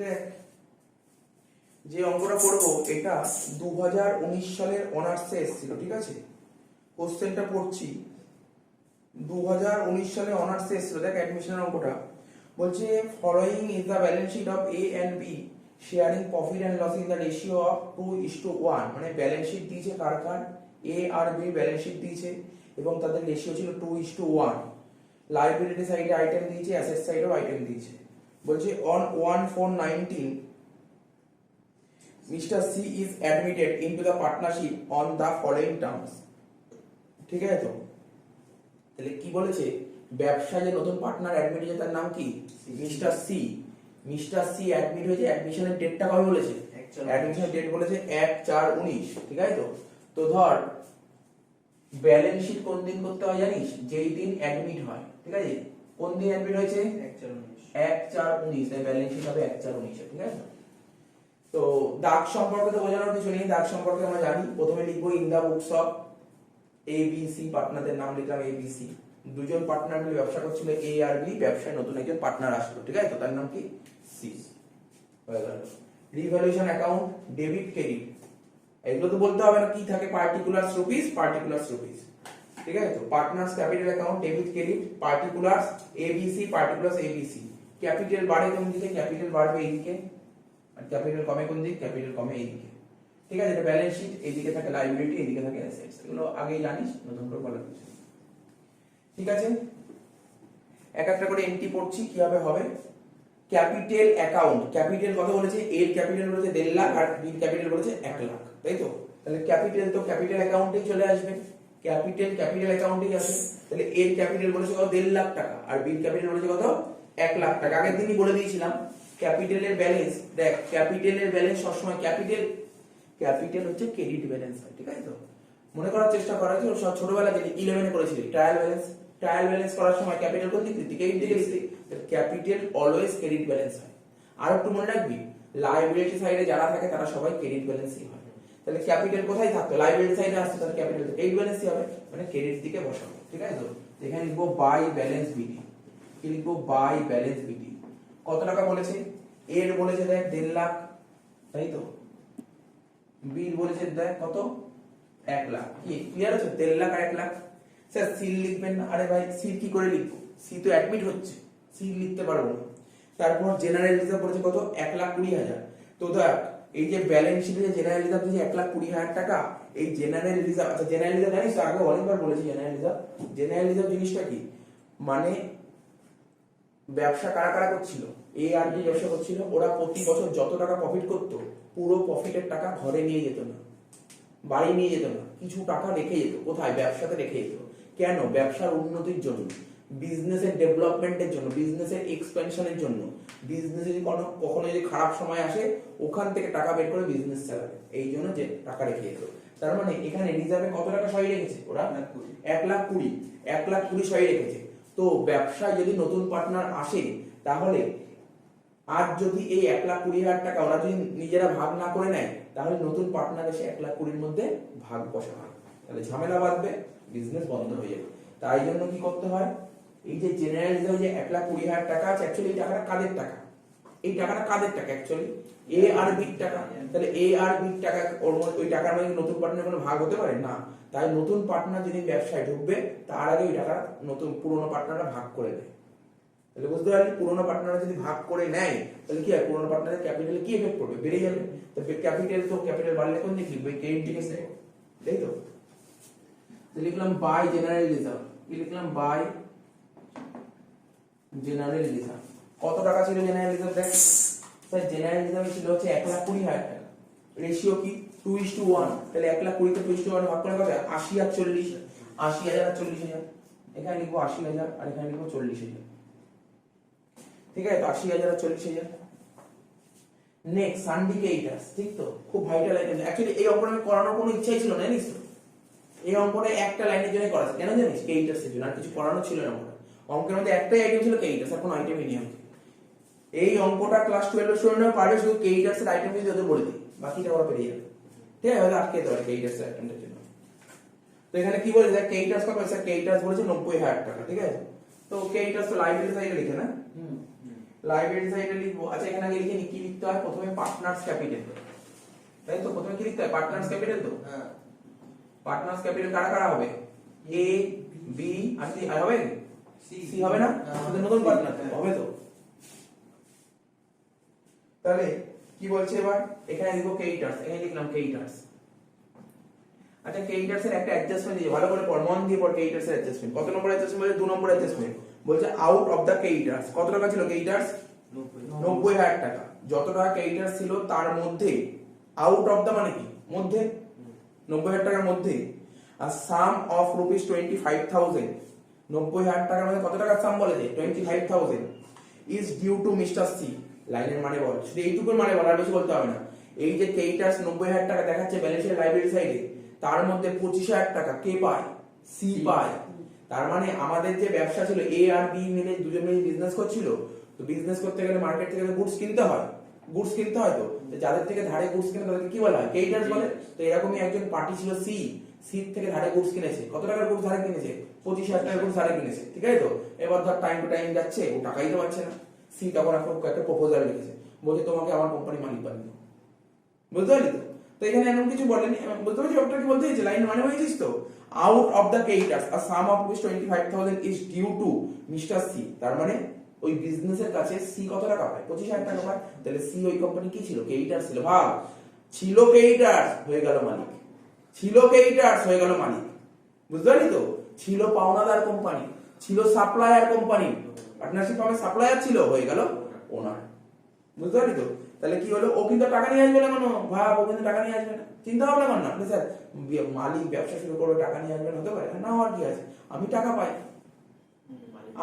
দেখ যে অঙ্কটা করবো এটা 2019 সালের অনার্সে এসেছিল, ঠিক আছে। কোশ্চেনটা পড়ছি, 2019 সালে অনার্সে এসেছিল। দেখ অ্যাডমিশনের অঙ্কটা বলছে following is the balance sheet of A and B sharing profit and loss in the ratio of 2:1। মানে ব্যালেন্স শিট দিয়েছে কার কার, এ আর বি ব্যালেন্স শিট দিয়েছে এবং তাদের রেশিও ছিল 2:1। লাইবিলিটি সাইডে আইটেম দিয়েছে, অ্যাসেট সাইডেও আইটেম দিয়েছে। বলছে on 1/4/19 Mr. C is admitted into the partnership on the following terms। ঠিক আছে তো, তাহলে কি বলেছে, ব্যবসায় যে নতুন পার্টনার অ্যাডমিট হয়েছে তার নাম কি, Mister C. Mister C admit হয়েছে, অ্যাডমিশনের ডেটটা কবে বলেছে, অ্যাডমিশনের ডেট বলেছে 1/4/19। ঠিক আছে তো। তো ধর ব্যালেন্স শিট কোন দিন করতে হয় জানিস, যেই দিন অ্যাডমিট হয়। ঠিক আছে, কোন দিন অ্যাডমিট হয়েছে, 1/4/19, তাই ব্যালেন্স শিট হবে 1/4/19। ঠিক আছে। তো দাগ সম্পর্কে তো বোঝানোর কিছু নেই, দাগ সম্পর্কে আমরা জানি। প্রথমে লিখবো in the books of A B C, পার্টনারদের নাম লিখলাম এ বি সি। দুজন পার্টনার মিলে ব্যবসা করছিল এ আর বি, ব্যবসায় নতুন একজন পার্টনার আসলো। ঠিক আছে তো, তার নাম কি সি। হয়ে গেল। রিভ্যালুয়েশন অ্যাকাউন্ট, ডেবিট ক্রেডিট, এগুলো তো বলতে হবে না কি থাকে, পার্টিকুলারস রুপিস, পার্টিকুলারস রুপিস। ঠিক আছে তো। Partners capital account, debit credit, particulars ABC, particulars ABC. Capital বাড়ে কোন দিকে, ক্যাপিটাল বাড়বে এইদিকে, আর ক্যাপিটাল কমে কোন দিকে, ক্যাপিটাল কমে এইদিকে। ঠিক আছে, এটা ব্যালেন্স শিট, এইদিকে থাকে লায়াবিলিটি, এইদিকে থাকে অ্যাসেটস। এগুলো আগেই জানিস, নতুন করে বলার কিছু। ঠিক আছে, এক একটা করে এন্ট্রি পড়ছি কিভাবে হবে। ক্যাপিটাল অ্যাকাউন্ট, ক্যাপিটাল কত বলেছে, এর ক্যাপিটাল বলেছে 1.5 লাখ আর বির ক্যাপিটাল বলেছে 1 লাখ, তাই তো। তাহলে ক্যাপিটাল তো ক্যাপিটাল অ্যাকাউন্টেই চলে আসবে, ক্যাপিটাল অ্যাকাউন্টেই আসে। তাহলে এর ক্যাপিটাল বলেছে কত, 1.5 লাখ টাকা, আর বির ক্যাপিটাল বলেছে কত, 1 লাখ টাকা। আগের দিনই বলে দিয়েছিলাম ক্যাপিটালের ব্যালেন্স। দেখ ক্যাপিটালের ব্যালেন্স সবসময় ক্যাপিটাল হচ্ছে ক্রেডিট ব্যালেন্স হয়। ঠিক আছে তো, মনে করার চেষ্টা করা যে ছোটবেলা থেকে 11 এ করেছিলি ট্রায়াল ব্যালেন্স করার সময় ক্যাপিটাল কোন দিক থেকে, ক্রেডিট দিকে লিখতে, ক্যাপিটাল অলওয়েজ ক্রেডিট ব্যালেন্স হয়। আর একটু মনে রাখবি, লায়াবিলিটি সাইডে যারা থাকে তারা সবাই ক্রেডিট ব্যালেন্সই হয়। তাহলে ক্যাপিটাল কোথায় থাকতো, লায়াবিলিটি সাইডে আসতো, তাহলে ক্যাপিটাল ক্রেডিট ব্যালেন্সই হবে, মানে ক্রেডিট দিকে বসাবো। ঠিক আছে তো। এখানে লিখবো বাই ব্যালেন্স বিডি, কি লিখবো, বাই ব্যালেন্স বিডি। কত টাকা বলেছে, এর বলেছে দেখ 1.5 লাখ, তাই তো। বিল বলেছে দেখ কত, 1 লাখ। কি ক্লিয়ার আছে, 1.5 লাখ আর 1 লাখ। স্যার সিল লিখবেন না, আরে ভাই সিল কি করে লিখবো, সি তো অ্যাডমিট হচ্ছে, সিল লিখতে পারবো না। তারপর জেনারেল রিজার্ভ বলেছে কত, 1,20,000। তো দেখ এই যে ব্যালেন্স শিটে যে জেনারেল রিজার্ভ দিয়েছে 1,20,000 টাকা, এই জেনারেল রিজার্ভ, আচ্ছা জেনারেল রিজার্ভ জানিস তো, আগে অনেকবার বলেছি জেনারেল রিজার্ভ জিনিসটা কি, মানে ব্যবসা কারা কারা করছিল, এ আর বি ব্যবসা করছিল, ওরা প্রতি বছর যত টাকা প্রফিট করতো পুরো প্রফিটের টাকা ঘরে নিয়ে যেত না, বাড়ি নিয়ে যেত না, কিছু টাকা রেখে যেত। কোথায়, ব্যবসাতে রেখে যেত। কেন, ব্যবসার উন্নতির জন্য, বিজনেসের ডেভেলপমেন্টের জন্য, বিজনেসের এক্সপেনশনের জন্য। বিজনেসে যদি কখনো যদি খারাপ সময় আসে ওখান থেকে টাকা বের করে বিজনেস চালাবে, এই জন্য যে টাকা রেখে যেত। তার মানে এখানে রিজার্ভে কত টাকা সই রেখেছে ওরা, 1,20,000 সই রেখেছে। তো ব্যবসায় যদি নতুন পার্টনার আসে, তাহলে আর যদি এই 1,20,000 টাকা ওরা যদি নিজেরা ভাগ না করে নেয়, তাহলে নতুন পার্টনার এসে 1,20,000 মধ্যে ভাগ বসানো হয়, তাহলে ঝামেলা বাঁধবে, বিজনেস বন্ধ হয়ে যাবে। তাই জন্য কি করতে হয়, এই যে জেনারেল রিজার্ভ যে 1,20,000 টাকা আছে, অ্যাকচুয়ালি এই টাকাটা কাদের টাকা, এই টাকাটা কাদের টাকা, অ্যাকচুয়ালি এ আর বি টাকা। তাহলে এ আর বি টাকা, ওই টাকার মধ্যে নতুন পার্টনার কোনো ভাগ হতে পারে না। তাই নতুন পার্টনার যদি ব্যবসায় ঢুকবে তার আগে ওই টাকা নতুন পুরনো পার্টনাররা ভাগ করে দেয়। তাহলে বুঝতে পারলি, পুরোনো পার্টনার যদি ভাগ করে নেয় তাহলে কি হয়, পুরোনো পার্টনারের ক্যাপিটালে কি এফেক্ট পড়বে, বেড়ে যাবে। তো ক্যাপিটাল বাড়লে কোন দিকে লিখবে, ক্রেডিট দিকে, তাই তো। লিখলাম বাই জেনারেল রিজার্ভ, কি লিখলাম, বাই জেনারেল রিজার্ভ। কত টাকা ছিল জেনারেল রিজার্ভ, দেখ স্যার জেনারেল রিজার্ভ ছিল হচ্ছে 1,20,000 টাকা। রেশিও কি 2:1, তাহলে 1,20,000 কে 2:1 ভাগ করে কত, 80 আর 40, 80,000 আর 40,000। এখানে লিখবো 80,000 আর এখানে লিখবো 40,000। ঠিক আছে, 80,000 আর 40,000। নেক্সট সান্ডিকেটার্স, ঠিক তো, খুব ভাইটাল আইটেম। অ্যাকচুয়ালি এই অঙ্কটা আমি করানোর কোনো ইচ্ছাই ছিল না, জানিস তো। এই অঙ্কটা একটা লাইনের জন্য করা কেন জানিস, কেইটার্স এর জন্য, আর কিছু করানো ছিল না। অঙ্কের মধ্যে একটাই আইটেম ছিল কেইটার্স, আর কোনো আইটেমই নেই। এই অঙ্কটা ক্লাস 12 এর স্টুডেন্টরা পারবে, শুধু কেইটার্স এর আইটেম যদি ওদের বলে দিই, বাকিটা ওরা পেরিয়ে যাবে। ঠিক আছে, হয়তো আটকে যেতে পারে কেইটার্স এর আইটেমটার জন্য। তো এখানে কি বলেছে, কেইটার্স কত বলেছে, কেইটার্স বলেছে 90,000 টাকা। ঠিক আছে, তো কেইটার্স তো লাইবিলিটি সাইডে লিখে না, লাইবিলিটি সাইডে লিখবো। আচ্ছা এখানে আগে লিখে নি, কি লিখতে হয় প্রথমে পার্টনার্স ক্যাপিটাল, তাই তো প্রথমে কি লিখতে হয় পার্টনার্স ক্যাপিটাল। তো হ্যাঁ পার্টনার্স ক্যাপিটাল কারা কারা হবে, এ বি আর সি হবে, সি হবে না, আমাদের নতুন পার্টনার হবে। তো তাহলে কি বলছে এবার, এখানে লিখবো ক্রেডিটার্স, এখানে লিখলাম ক্রেডিটার্স। আচ্ছা ক্রেডিটার্স এর একটা অ্যাডজাস্টমেন্ট দিয়ে ভালো করে পড়, মন দিয়ে পড়। ক্রেডিটার্স এর অ্যাডজাস্টমেন্ট কত নম্বর অ্যাডজাস্টমেন্ট বলে, 2 নম্বর অ্যাডজাস্টমেন্ট বলছে আউট অফ দা ক্রেডিটার্স কত টাকা ছিল ক্রেডিটার্স, 90,000 টাকা। যত টাকা ক্রেডিটার্স ছিল তার মধ্যে, আউট অফ দা মানে কি মধ্যে, 90,000 টাকার মধ্যে, আর সাম অফ রুপিস 25,000, 90,000 টাকার মধ্যে কত টাকার সাম বলেছে 25,000 is due to Mister C. লাইনের মানে বল, শুধু এইটুকুর মানে বল, আর বেশি বলতে হবে না। এই যে ক্রেডিটার্স 90,000 টাকা দেখাচ্ছে ব্যালেন্সের লাইব্রেরি সাইডে, তার মধ্যে 25,000 টাকা কে পায়, সি পায়। তার মানে আমাদের যে ব্যবসা ছিল, এ আর বি মিলে দুজন মিলে বিজনেস করছিল। তো বিজনেস করতে গেলে মার্কেট থেকে গুডস কিনতে হয়, গুডস কিনতে হয়। তো যাদের থেকে ধারে গুডস কিনে তাদেরকে কি বলা হয়, ক্রেডিটার্স বলে। তো এরকমই একজন পার্টি ছিল সি, সি থেকে ধারে গুডস কিনেছে। কত টাকার গুডস ধারে কিনেছে, 25,000 টাকার গুডস ধারে কিনেছে, ঠিক আছে। তো এবার ধর টাইম টু টাইম যাচ্ছে, ও টাকাই তো পাচ্ছে না। সি তখন এখন একটা প্রপোজাল লিখেছে, বলছে তোমাকে আমার কোম্পানি মালিক বানিয়ে, বুঝতে পারলি তো। তো এখানে এমন কিছু বলেনি, বুঝতে পারছি ব্যাপারটা কি বলতে চাইছে, লাইন মানে বুঝেছিস তো। Out of the creditors a sum of rupees 25,000 is due to Mister C. তার মানে ওই বিজনেসের কাছে সি কত টাকা পায়, 25,000 টাকা পায়। তাহলে সি ওই কোম্পানি কি ছিল, ক্রেডিটার্স ছিল। ভাব, ছিল ক্রেডিটার্স হয়ে গেল মালিক, ছিল ক্রেডিটার্স হয়ে গেল মালিক, বুঝতে পারলি তো। ছিল পাওনাদার কোম্পানি, ছিল সাপ্লায়ার কোম্পানি, পার্টনারশিপ হবে সাপ্লায়ার ছিল, হয়ে গেল ওনার, বুঝতে পারলি তো। তাহলে কি হলো, ও কিন্তু টাকা নিয়ে আসবে না কোনো, ভাব ও কিন্তু টাকা নিয়ে আসবে না, চিন্তা ভাবনা কর না। স্যার মালিক ব্যবসা শুরু করবে টাকা নিয়ে আসবে না, হতে পারে না, আর কি আছে, আমি টাকা পাই,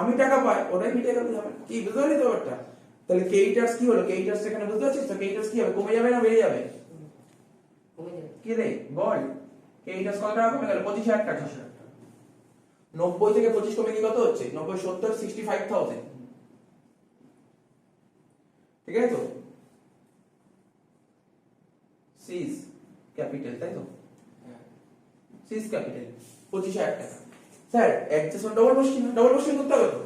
আমি টাকা পাই, ওটাই মিটে গেলে হবে, কি বুঝতে পারলি তো ব্যাপারটা। তাহলে ক্রেডিটার্স কি হলো, ক্রেডিটার্স এখানে বুঝতে পারছিস তো, ক্রেডিটার্স কি হবে, কমে যাবে না বেড়ে যাবে, কি রে বল। ক্রেডিটার্স কত টাকা কমে গেল, 25,000 টাকা। 90 থেকে 25 কমে কি কত হচ্ছে, 90 70 65,000, ঠিক আছে তো। সিস ক্যাপিটাল, তাই তো, সিস ক্যাপিটাল 25,000 টাকা। Sir adjustment double question, double question করতে হবে তো।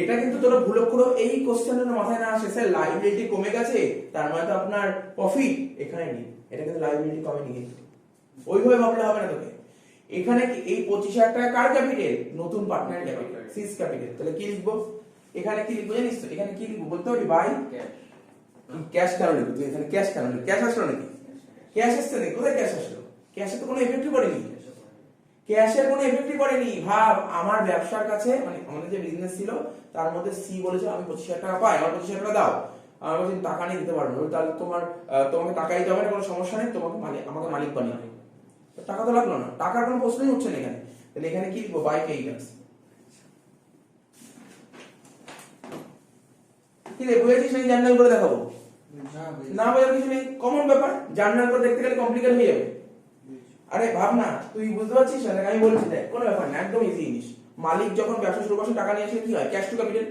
এটা কিন্তু তোরা ভুল করে এই কোশ্চেনটা মাথায় না আসে, স্যার লাইবিলিটি কমে গেছে তার মানে তো আপনার প্রফিট, এখানে নেই, এটা কিন্তু লাইবিলিটি কমেনি, কিন্তু ওইভাবে ভাবলে হবে না তোকে। এখানে এই 25,000 টাকা কার ক্যাপিটাল, নতুন পার্টনার ক্যাপিটাল, সিস ক্যাপিটাল। তাহলে কি লিখবো, এখানে কি লিখবো জানিস তো, এখানে কি লিখবো বলতে পারি, বাই ক্যাশ কেন লিখবো তুই, এখানে ক্যাশ কেন লিখবি, ক্যাশ আসলো নাকি, ক্যাশ আসছে নাকি, কোথায় ক্যাশ আসলো, ক্যাশে তো কোনো এফেক্টই পড়েনি, ক্যাশের কোনো এফেক্টই পড়েনি। ভাব আমার ব্যবসার কাছে, মানে আমাদের যে বিজনেস ছিল তার মধ্যে সি বলেছে আমি 25,000 টাকা পাই, আমার 25,000 টাকা দাও। আমি বলছি টাকা নিয়ে দিতে পারবো, তাহলে তোমাকে টাকা দিতে হবে না, কোনো সমস্যা নেই, তোমাকে আমাকে মালিক বানিয়ে, টাকা তো লাগলো না, টাকার কোনো প্রশ্নই হচ্ছে না এখানে। তাহলে এখানে কি লিখবো, বাই ক্রেডিটার্স। কি রে বুঝেছিস নাকি জার্নাল করে দেখাবো, না বোঝার কিছু নেই, কমন ব্যাপার, জার্নাল করে দেখতে গেলে কমপ্লিকেট হয়ে যাবে। আরে ভাব না, তুই বুঝতে পারছিস না, আমি বলছি দেখ কোনো ব্যাপার না, একদম ইজি জিনিস। মালিক যখন ব্যবসা শুরু করছে টাকা নিয়ে আসলে কি হয়, cash to capital,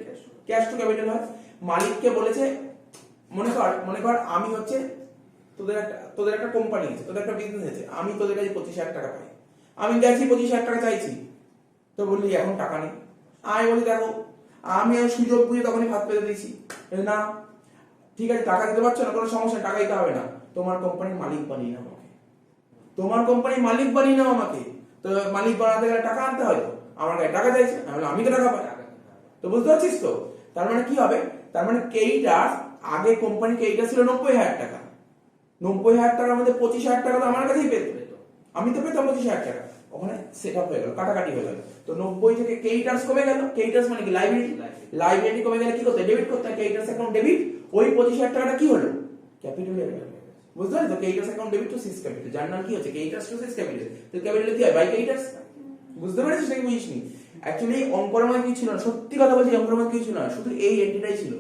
cash to capital হয়। মালিককে বলেছে, মনে কর আমি হচ্ছে তোদের একটা কোম্পানি আছে, তোদের একটা বিজনেস আছে, আমি তোদের কাছে 25,000 টাকা পাই, আমি গেছি 25,000 টাকা চাইছি, তো বললি এখন টাকা নেই। আমি বলি দেখো আমি সুযোগ বুঝে তখনই হাত পেতে দিয়েছি, না ঠিক আছে টাকা দিতে পারছো না, কোনো সমস্যা, টাকা দিতে হবে না, তোমার কোম্পানির মালিক বানিয়ে নাও আমাকে, তোমার কোম্পানির মালিক বানিয়ে নাও আমাকে। তো মালিক বানাতে গেলে টাকা আনতে হয়, তো আমার কাছে টাকা চাইছে, আমি তো টাকা পাই, তো বুঝতে পারছিস তো। তার মানে কি হবে, তার মানে ক্রেডিটার্স, আগে কোম্পানি ক্রেডিটার্স ছিল 90,000 টাকা, 90,000 টাকার মধ্যে 25,000 টাকা তো আমার কাছেই পেত, আমি তো পেতাম 25,000 টাকা, ওখানে সেট আপ হয়ে গেল, কাটাকাটি হয়ে গেল। তো 90 থেকে ক্রেডিটার্স কমে গেল, ক্রেডিটার্স মানে কি লাইবিলিটি, লাইবিলিটি কমে গেলে কি করতে, ডেবিট করতে হয়, ক্রেডিটার্স অ্যাকাউন্ট ডেবিট, ওই 25,000 টাকাটা কি হলো, ক্যাপিটাল হয়ে গেল, বুঝতে পারলি তো। Creditors account debit to C's capital, যার নাম কি হচ্ছে ক্রেডিটার্স টু সিস ক্যাপিটাল। তো ক্যাপিটাল কি হয়, বাই ক্রেডিটার্স, বুঝতে পারছিস নাকি বুঝিসনি। অ্যাকচুয়ালি অঙ্কের মধ্যে কি ছিল না, সত্যি কথা বলছি অঙ্কের মধ্যে কি ছিল না, শুধু এই এন্ট্রিটাই ছিল,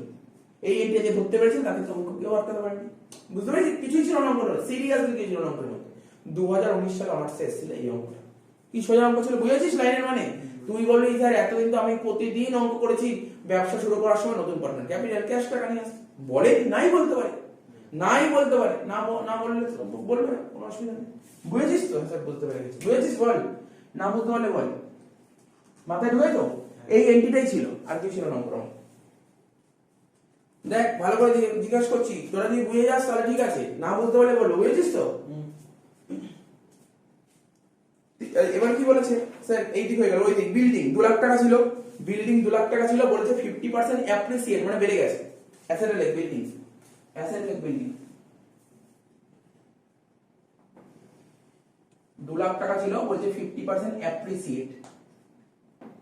এই এন্ট্রি যে ধরতে পেরেছে তাকে অঙ্ক কেউ আটকাতে পারেনি, বুঝতে পারছিস, কিছুই ছিল না অঙ্কের, সিরিয়াসলি কিছু ছিল না অঙ্কের মধ্যে। 2019 সালে অনার্সে এসেছিল এই অঙ্কটা, কি সোজা অঙ্ক ছিল, বুঝেছিস লাইনের মানে। তুই বলবি স্যার এতদিন তো আমি প্রতিদিন অঙ্ক করেছি, ব্যবসা শুরু করার সময় নতুন পার্টনার ক্যাপিটাল ক্যাশ টাকা নিয়ে আসতে বলে, নাই বলতে পারে, নাই বলতে পারে, না বললে বলবে না, কোনো অসুবিধা নেই, বুঝেছিস তো। স্যার বুঝতে পেরে গেছি, বুঝেছিস বল, না বুঝতে পারলে বল, মাথায় ঢুকে তো। এই এন্ট্রিটাই ছিল, আর কি ছিল না অঙ্ক। দেখ ভালো করে জিজ্ঞাসা করছি, তোরা যদি বুঝে যাস তাহলে ঠিক আছে, না বুঝতে পারলে বলবো, বুঝেছিস তো? এবার কি বলেছে স্যার, এই দিক হয়ে গেল। ওই দিক বিল্ডিং 2 লাখ টাকা ছিল, বিল্ডিং 2 লাখ টাকা ছিল, বলেছে 50% অ্যাপ্রিসিয়েট মানে বেড়ে গেছে। অ্যাসেট লেখ বিল্ডিং, অ্যাসেট লেখ বিল্ডিং 2 লাখ টাকা ছিল, বলছে 50% অ্যাপ্রিসিয়েট।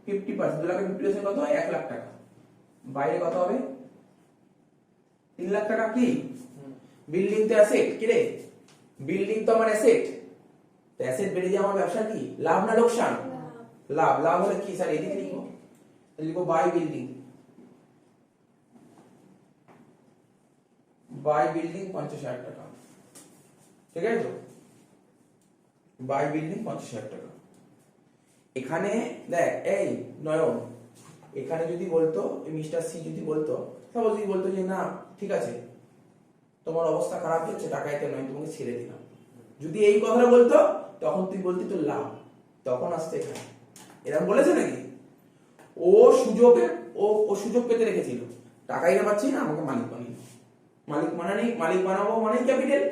50% 2 লাখের 50% কত হয়? 1 লাখ টাকা। বাইরে কত হবে? 3 লাখ টাকা। কি বিল্ডিং তো অ্যাসেট, কি রে বিল্ডিং তো আমার অ্যাসেট, তো অ্যাসেট বেড়ে যায় আমার ব্যবসা কি লাভ না লোকসান? লাভ। লাভ হলে কি স্যার এদিকে লিখবো, লিখবো বাই বিল্ডিং, বাই বিল্ডিং 50,000 টাকা, ঠিক আছে তো? বাই বিল্ডিং 50,000 টাকা। এখানে দেখ এই নয়ন, এখানে যদি বলতো মিস্টার সি যদি বলতো, তাহলে যদি বলতো যে না ঠিক আছে তোমার অবস্থা খারাপ হচ্ছে, টাকা এতে নয়, তোমাকে ছেড়ে দিলাম, যদি এই কথাটা বলতো তখন তুই বলতি তোর লাভ, তখন আসতে এখানে। এরকম বলেছে নাকি? ও সুযোগে ও সুযোগ পেতে রেখেছিল, টাকা এনে পাচ্ছি না, আমাকে মালিক বানিয়ে, মালিক মানে মালিক বানাবো মানে ক্যাপিটাল।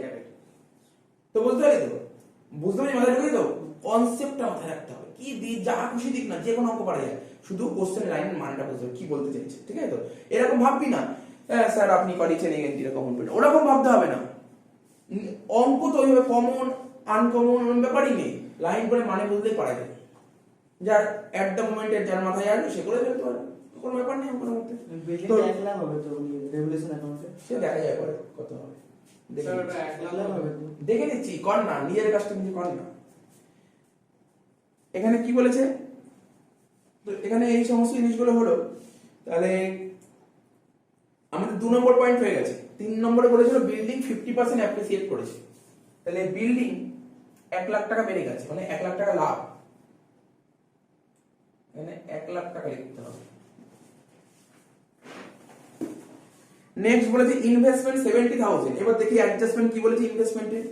তো বুঝতে পারি তো, বুঝতে পারি মাথায় ঢুকে তো, কনসেপ্টটা মাথায় রাখতে হবে। কি দিক যা খুশি দিক না, যে কোনো অঙ্ক পারা যায়, শুধু কোশ্চেন লাইনের মানটা বুঝতে হবে কি বলতে চাইছে, ঠিক আছে তো? এরকম ভাববি না স্যার আপনি করেছেন এগেন্টিটা কমন পেট, ওরকম ভাবতে হবে না। অঙ্ক তো ওইভাবে কমন আনকমন ব্যাপারই নেই, লাইন করে মানে বুঝতেই পারা যায়। যার এট দ্য মোমেন্টে যার মাথায় আসবে সে করে ফেলতে পারবে, কোনো ব্যাপার নেই অঙ্কের মধ্যে। তো 1 লাখ হবে তো রেভলিউশন অ্যাকাউন্টে, সে দেখা যায় পরে কত হবে, স্যার ওটা 1 লাখ হবে তো দেখে নিচ্ছি, কর না নিজের কাজটা নিজে কর না। এখানে কি বলেছে, তো এখানে এই সমস্ত জিনিসগুলো হলো। তাহলে আমাদের 2 নম্বর পয়েন্ট হয়ে গেছে। 3 নম্বরে বলেছিল বিল্ডিং 50% অ্যাপ্রিসিয়েট করেছে, তাহলে বিল্ডিং 1 লাখ টাকা বেড়ে গেছে, মানে 1 লাখ টাকা লাভ, এখানে 1 লাখ টাকা লিখতে হবে। নেক্সট বলেছে ইনভেস্টমেন্ট 70,000। এবার দেখি অ্যাডজাস্টমেন্ট কি বলেছে ইনভেস্টমেন্টের।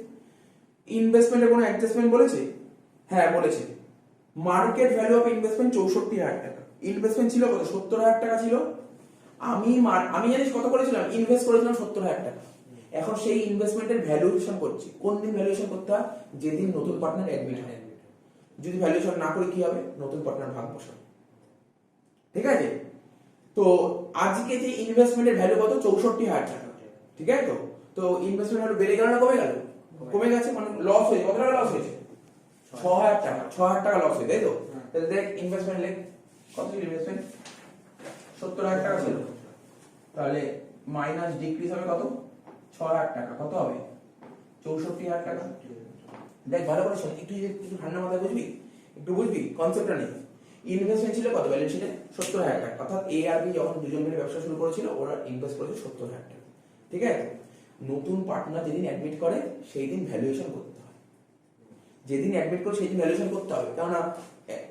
ইনভেস্টমেন্টের কোনো অ্যাডজাস্টমেন্ট বলেছে? হ্যাঁ বলেছে, মার্কেট ভ্যালু অফ ইনভেস্টমেন্ট 64,000 টাকা। ইনভেস্টমেন্ট ছিল কত? 70,000 টাকা ছিল। আমি জানিস কত করেছিলাম? ইনভেস্ট করেছিলাম 70,000 টাকা। এখন সেই ইনভেস্টমেন্টের ভ্যালুয়েশন করছি। কোন দিন ভ্যালুয়েশন করতে হয়? যেদিন নতুন পার্টনার অ্যাডমিট হয়। যদি ভ্যালুয়েশন না করে কি হবে? নতুন পার্টনার ভাগ বসাবে, ঠিক আছে? তো আজকে যে ইনভেস্টমেন্টের ভ্যালু কত? 64,000 টাকা, ঠিক আছে তো? তো ইনভেস্টমেন্ট ভ্যালু বেড়ে গেল না কমে গেল? কমে গেছে, মানে লস হয়েছে। কত টাকা লস হয়েছে? 6,000 টাকা। 6,000 টাকা লস হয়েছে, তাই তো? তাহলে দেখ ইনভেস্টমেন্ট লেখ, কত ছিল ইনভেস্টমেন্ট? 70,000 টাকা ছিল, তাহলে মাইনাস ডিক্রিজ হবে কত? 6,000 টাকা, কত হবে? 64,000 টাকা। দেখ ভালো করে শোন, একটু ঠান্ডা মাথায় বুঝবি, একটু বুঝবি কনসেপ্টটা নেই। ইনভেস্টমেন্ট ছিল কত? ব্যালেন্স শিটে 70,000 টাকা, অর্থাৎ এ আর বি যখন দুজন মিলে ব্যবসা শুরু করেছিল ওরা ইনভেস্ট করেছে 70,000 টাকা, ঠিক আছে? নতুন পার্টনার যেদিন অ্যাডমিট করে সেই দিন ভ্যালুয়েশন করতে হয়, যেদিন অ্যাডমিট করে সেই দিন ভ্যালুয়েশন করতে হবে। কেননা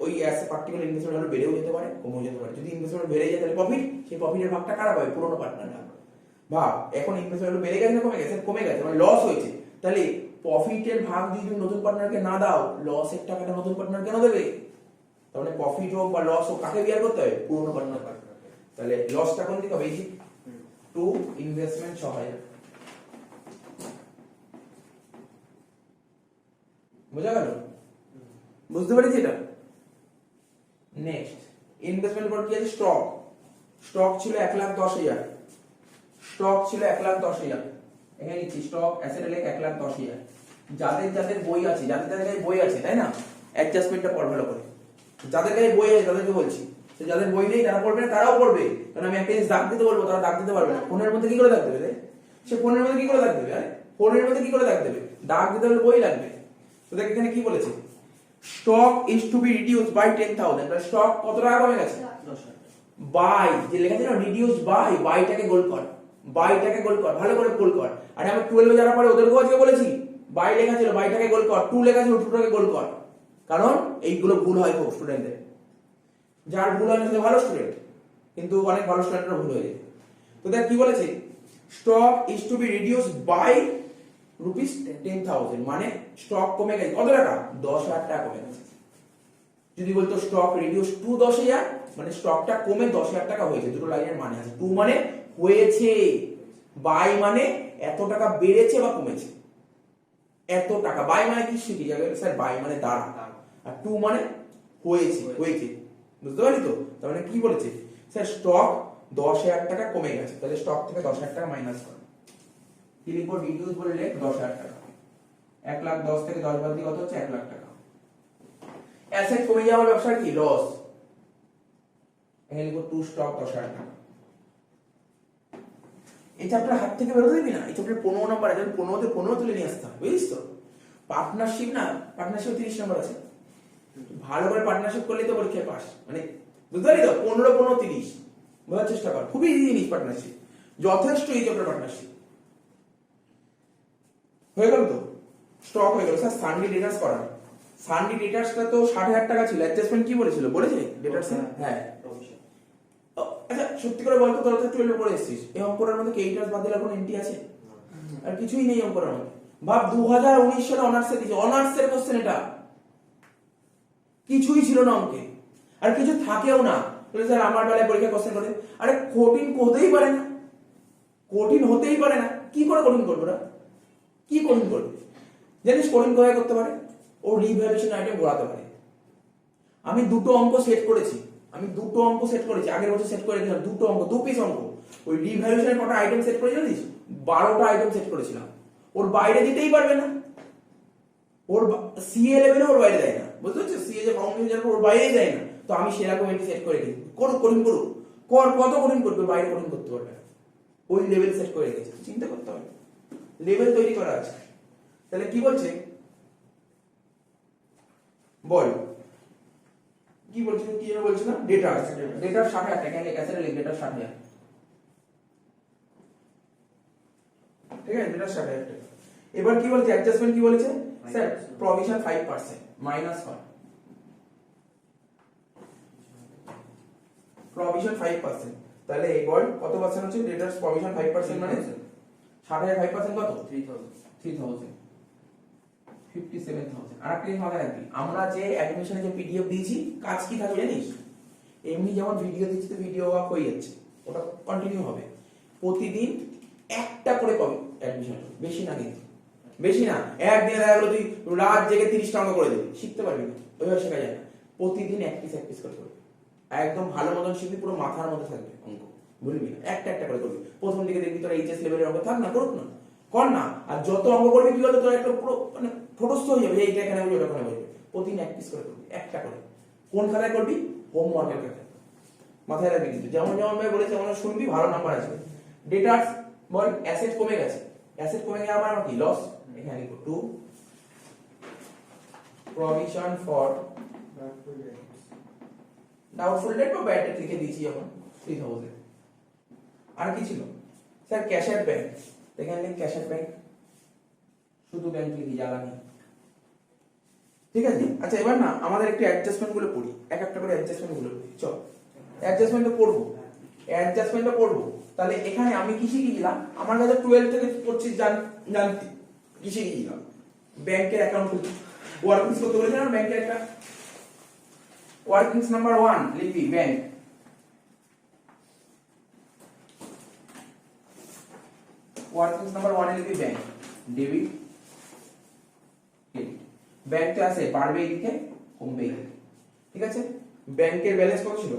ওই পার্টিকুলার ইনভেস্টমেন্ট ভ্যালু বেড়েও যেতে পারে, কমেও যেতে পারে। যদি ইনভেস্টমেন্ট বেড়ে যায় তাহলে প্রফিট, সেই প্রফিটের ভাগটা কারা পাবে? পুরোনো পার্টনাররা। ভাব এখন ইনভেস্টমেন্ট ভ্যালু বেড়ে গেছে না কমে গেছে? কমে গেছে, মানে লস হয়েছে। তাহলে প্রফিটের ভাগ যদি তুমি নতুন পার্টনারকে না দাও, লসের টাকাটা নতুন পার্টনার কেন দেবে? তাহলে প্রফিট হোক বা লস হোক কাকে বিয়ার করতে হবে? পুরোনো পার্টনার। তাহলে লসটা কোন দিকে হবে? এই টু ইনভেস্টমেন্ট 6,000। বুঝা গেল? বুঝতে পেরেছি এটা? নেক্সট ইনভেস্টমেন্ট পর কি আছে? স্টক। স্টক ছিল 1,10,000। স্টক ছিল 1,10,000। এখানে লিখছি স্টক অ্যাসেট লেখ 1,10,000। যাদের যাদের বই আছে, যাদের যাদের কাছে বই আছে, তাই না? অ্যাডজাস্টমেন্টটা পড় ভালো করে। যাদের কাছে বই আছে তাদেরকে বলছি, তো যাদের বই নেই তারা পড়বে না, তারাও পড়বে। কারণ আমি একটা জিনিস দাগ দিতে বলবো, তারা দাগ দিতে পারবে না। ফোনের মধ্যে কি করে দাগ দেবে? সে ফোনের মধ্যে কি করে দাগ দেবে? আরে ফোনের মধ্যে কি করে দাগ দেবে? দাগ দিতে হলে বই লাগবে। তো দেখ এখানে কি বলেছে, stock is to be reduced by 10,000। তাহলে স্টক কত টাকা কমে গেছে? 10,000 বাই, যে লেখা আছে না রিডিউসড বাই, বাইটাকে গোল কর, বাইটাকে গোল কর, ভালো করে গোল কর। আর আমি 12 যারা পড়ে ওদেরকেও আজকে বলেছি বাই লেখা ছিল, বাইটাকে গোল কর। 2 লেখা ছিল, 2টাকে গোল কর। কারণ এইগুলো ভুল হয় খুব স্টুডেন্টদের। যার ভুল হয় না সে ভালো স্টুডেন্ট, কিন্তু অনেক ভালো স্টুডেন্টরা ভুল হয়ে যায়। তো দেখ কি বলেছে, stock is to be reduced by rupees 10,000, মানে স্টক কমে গেছে কত টাকা? 10,000 টাকা কমে গেছে। যদি বলতো স্টক রিডিউস টু 10,000, মানে স্টকটা কমে 10,000 টাকা হয়েছে, দুটো লাইনের মানে আছে। টু মানে হয়েছে, বাই মানে এত টাকা বেড়েছে বা কমেছে, এত টাকা। বাই মানে কি শিখি যাবে স্যার? বাই মানে দ্বারা, আর টু মানে হয়েছে, হয়েছে, বুঝতে পারলি তো? তার মানে কি বলেছে স্যার? স্টক 10,000 টাকা কমে গেছে, তাহলে স্টক থেকে 10,000 টাকা মাইনাস করো। কি লিখবো? রিডিউস বললে 10,000 টাকা, 1,10,000 থেকে 10 বাদ দিয়ে কত হচ্ছে? 1,00,000 টাকা। অ্যাসেট কমে যাওয়ার ব্যবসার কি? লস। এখানে লিখবো টু স্টক 10,000 টাকা। এই চ্যাপ্টার হাত থেকে বেরোতে দিবি না। এই চ্যাপ্টার 15 নম্বর আছে, 15তে 15 তুলে নিয়ে আসতে হবে, বুঝিস তো? পার্টনারশিপ না, পার্টনারশিপ 30 নম্বর আছে। ভালো করে পার্টনারশিপ করলেই তো পরীক্ষায় পাস, মানে বুঝতে পারলি তো? 15 15 30 বোঝার চেষ্টা কর, খুবই ইজি জিনিস পার্টনারশিপ, যথেষ্ট এই চ্যাপ্টার পার্টনারশিপ। হয়ে গেল তো? স্টক হয়ে গেল। স্যার সানডে ডেটার্স করা, সানডে ডেটার্সটা তো 60,000 টাকা ছিল, অ্যাডজাস্টমেন্ট কি বলেছিল? বলেছে ডেটার্স? হ্যাঁ। আচ্ছা সত্যি করে বলতো, তোরা তো 12 পড়ে এসেছিস, এই অঙ্কটার মধ্যে কি এইটার বাদ দিলে কোনো এন্ট্রি আছে? আর কিছুই নেই অঙ্কটার মধ্যে। ভাব 2019 সালে অনার্সে দিয়েছে, অনার্সের কোশ্চেন এটা, কিছুই ছিল না অঙ্কে, আর কিছু থাকেও না। স্যার আমার বেলায় পরীক্ষা কোশ্চেন করে, আরে কঠিন হতেই পারে না, কঠিন হতেই পারে না। কি করে কঠিন করবে ওরা? কি কঠিন করবে? জানিস কঠিন কোথায় করতে পারে? ও রিভ্যালুয়েশন আইটেম ঘোরাতে পারে। আমি দুটো অঙ্ক সেট করেছি, আগের বছর সেট করে রেখেছিলাম দুটো অঙ্ক, 2 পিস অঙ্ক। ওই রিভ্যালুয়েশনের কটা আইটেম সেট করে জানিস? 12টা আইটেম সেট করেছিলাম। ওর বাইরে দিতেই পারবে না, ওর সিএ লেভেলে ওর বাইরে দেয় না, বুঝতে পারছো? সিএ যে ফাউন্ডেশন ওর বাইরেই দেয় না। তো আমি সেরকম এটি সেট করে রেখেছি, কঠিন করুক, কত কঠিন করবে, বাইরে কঠিন করতে পারবে না, ওই লেভেল সেট করে রেখেছি। চিন্তা করতে হবে, লেভেল তৈরি করা আছে। তাহলে কি বলছে বল? কি বলছিল? কি যেন বলছিল? ডেটা, ডেটার 60,000 টাকা, এখানে ক্যাসেটে লিখ ডেটার 60,000, ঠিক আছে? ডেটার 60,000 টাকা। এবার কি বলছে? অ্যাডজাস্টমেন্ট কি বলেছে স্যার? Provision 5% minus 1, provision 5%। তাহলে এই বল কত পার্সেন্ট হচ্ছে? ডেটার প্রভিশন 5% মানে 60,000 5% কত? 3,000, 57,000। আর একটা জিনিস মাথায় রাখবি, আমরা যে অ্যাডমিশনে যে পিডিএফ দিয়েছি, কাজ কি থাকবে জানিস? এমনি যেমন ভিডিও দিচ্ছি তো ভিডিও ওয়ার্ক হয়ে যাচ্ছে, ওটা কন্টিনিউ হবে। প্রতিদিন একটা করে পাবি অ্যাডমিশন, বেশি না কিন্তু, বেশি না। একদিনে দেখা গেলো তুই রাত জেগে 30টা অঙ্ক করে দিবি, শিখতে পারবি না, ওইভাবে শেখা যায় না। প্রতিদিন এক পিস করে করবি, একদম ভালো মতন শিখবি, পুরো মাথার মধ্যে থাকবে অঙ্ক, ভুলবি না। একটা করে করবি। প্রথম দিকে দেখবি তোরা এইচএস লেভেলের অঙ্ক থাক না, করুক না, কর না। আর যত অঙ্ক করবি কি বলতো, তোর একটা পুরো মানে ঠোঁটস্থ হয়ে যাবে, এইটা এখানে বলবি, ওখানে বলবি। প্রতিদিন এক পিস করে করবি, একটা করে। কোন খাতায় করবি? হোমওয়ার্কের খাতায়। মাথায় রাখবি কিন্তু, যেমন ভাবে বলেছে যেমন শুনবি, ভালো নাম্বার আসবে। ডেটার্স বল, অ্যাসেট কমে গেছে, অ্যাসেট কমে গেলে আমার কি লস? এখানে লিখো to provision for doubtful debt বা ব্যাড ডেট লিখে দিয়েছি যখন 3,000। আর কি ছিল স্যার? ক্যাশ অ্যাট ব্যাংক, এখানে লিখ ক্যাশ অ্যাট ব্যাংক, শুধু ব্যাংক লিখি, জ্বালা নেই, ঠিক আছে? আচ্ছা এবার না আমাদের একটু অ্যাডজাস্টমেন্ট গুলো পড়ি, এক একটা করে অ্যাডজাস্টমেন্ট গুলো পড়ি। চল অ্যাডজাস্টমেন্টটা পড়বো, অ্যাডজাস্টমেন্টটা পড়বো। তাহলে এখানে আমি কি শিখেছিলাম? আমার কাছে 12 থেকে পড়ছি, জানতি কি শিখেছিলাম? ব্যাংকের অ্যাকাউন্ট খুলছি, ওয়ার্কিংস করতে বলেছিলাম। ব্যাংকের একটা ওয়ার্কিংস নাম্বার 1 লিখবি, ব্যাংক। ওয়ার্কিংস নাম্বার 1 এ লিখবি ব্যাংক, ডেবিট ক্রেডিট। ব্যাংকটা আছে বাড়বে এইদিকে, কমবে এইদিকে, ঠিক আছে? ব্যাংকের ব্যালেন্স কত ছিল?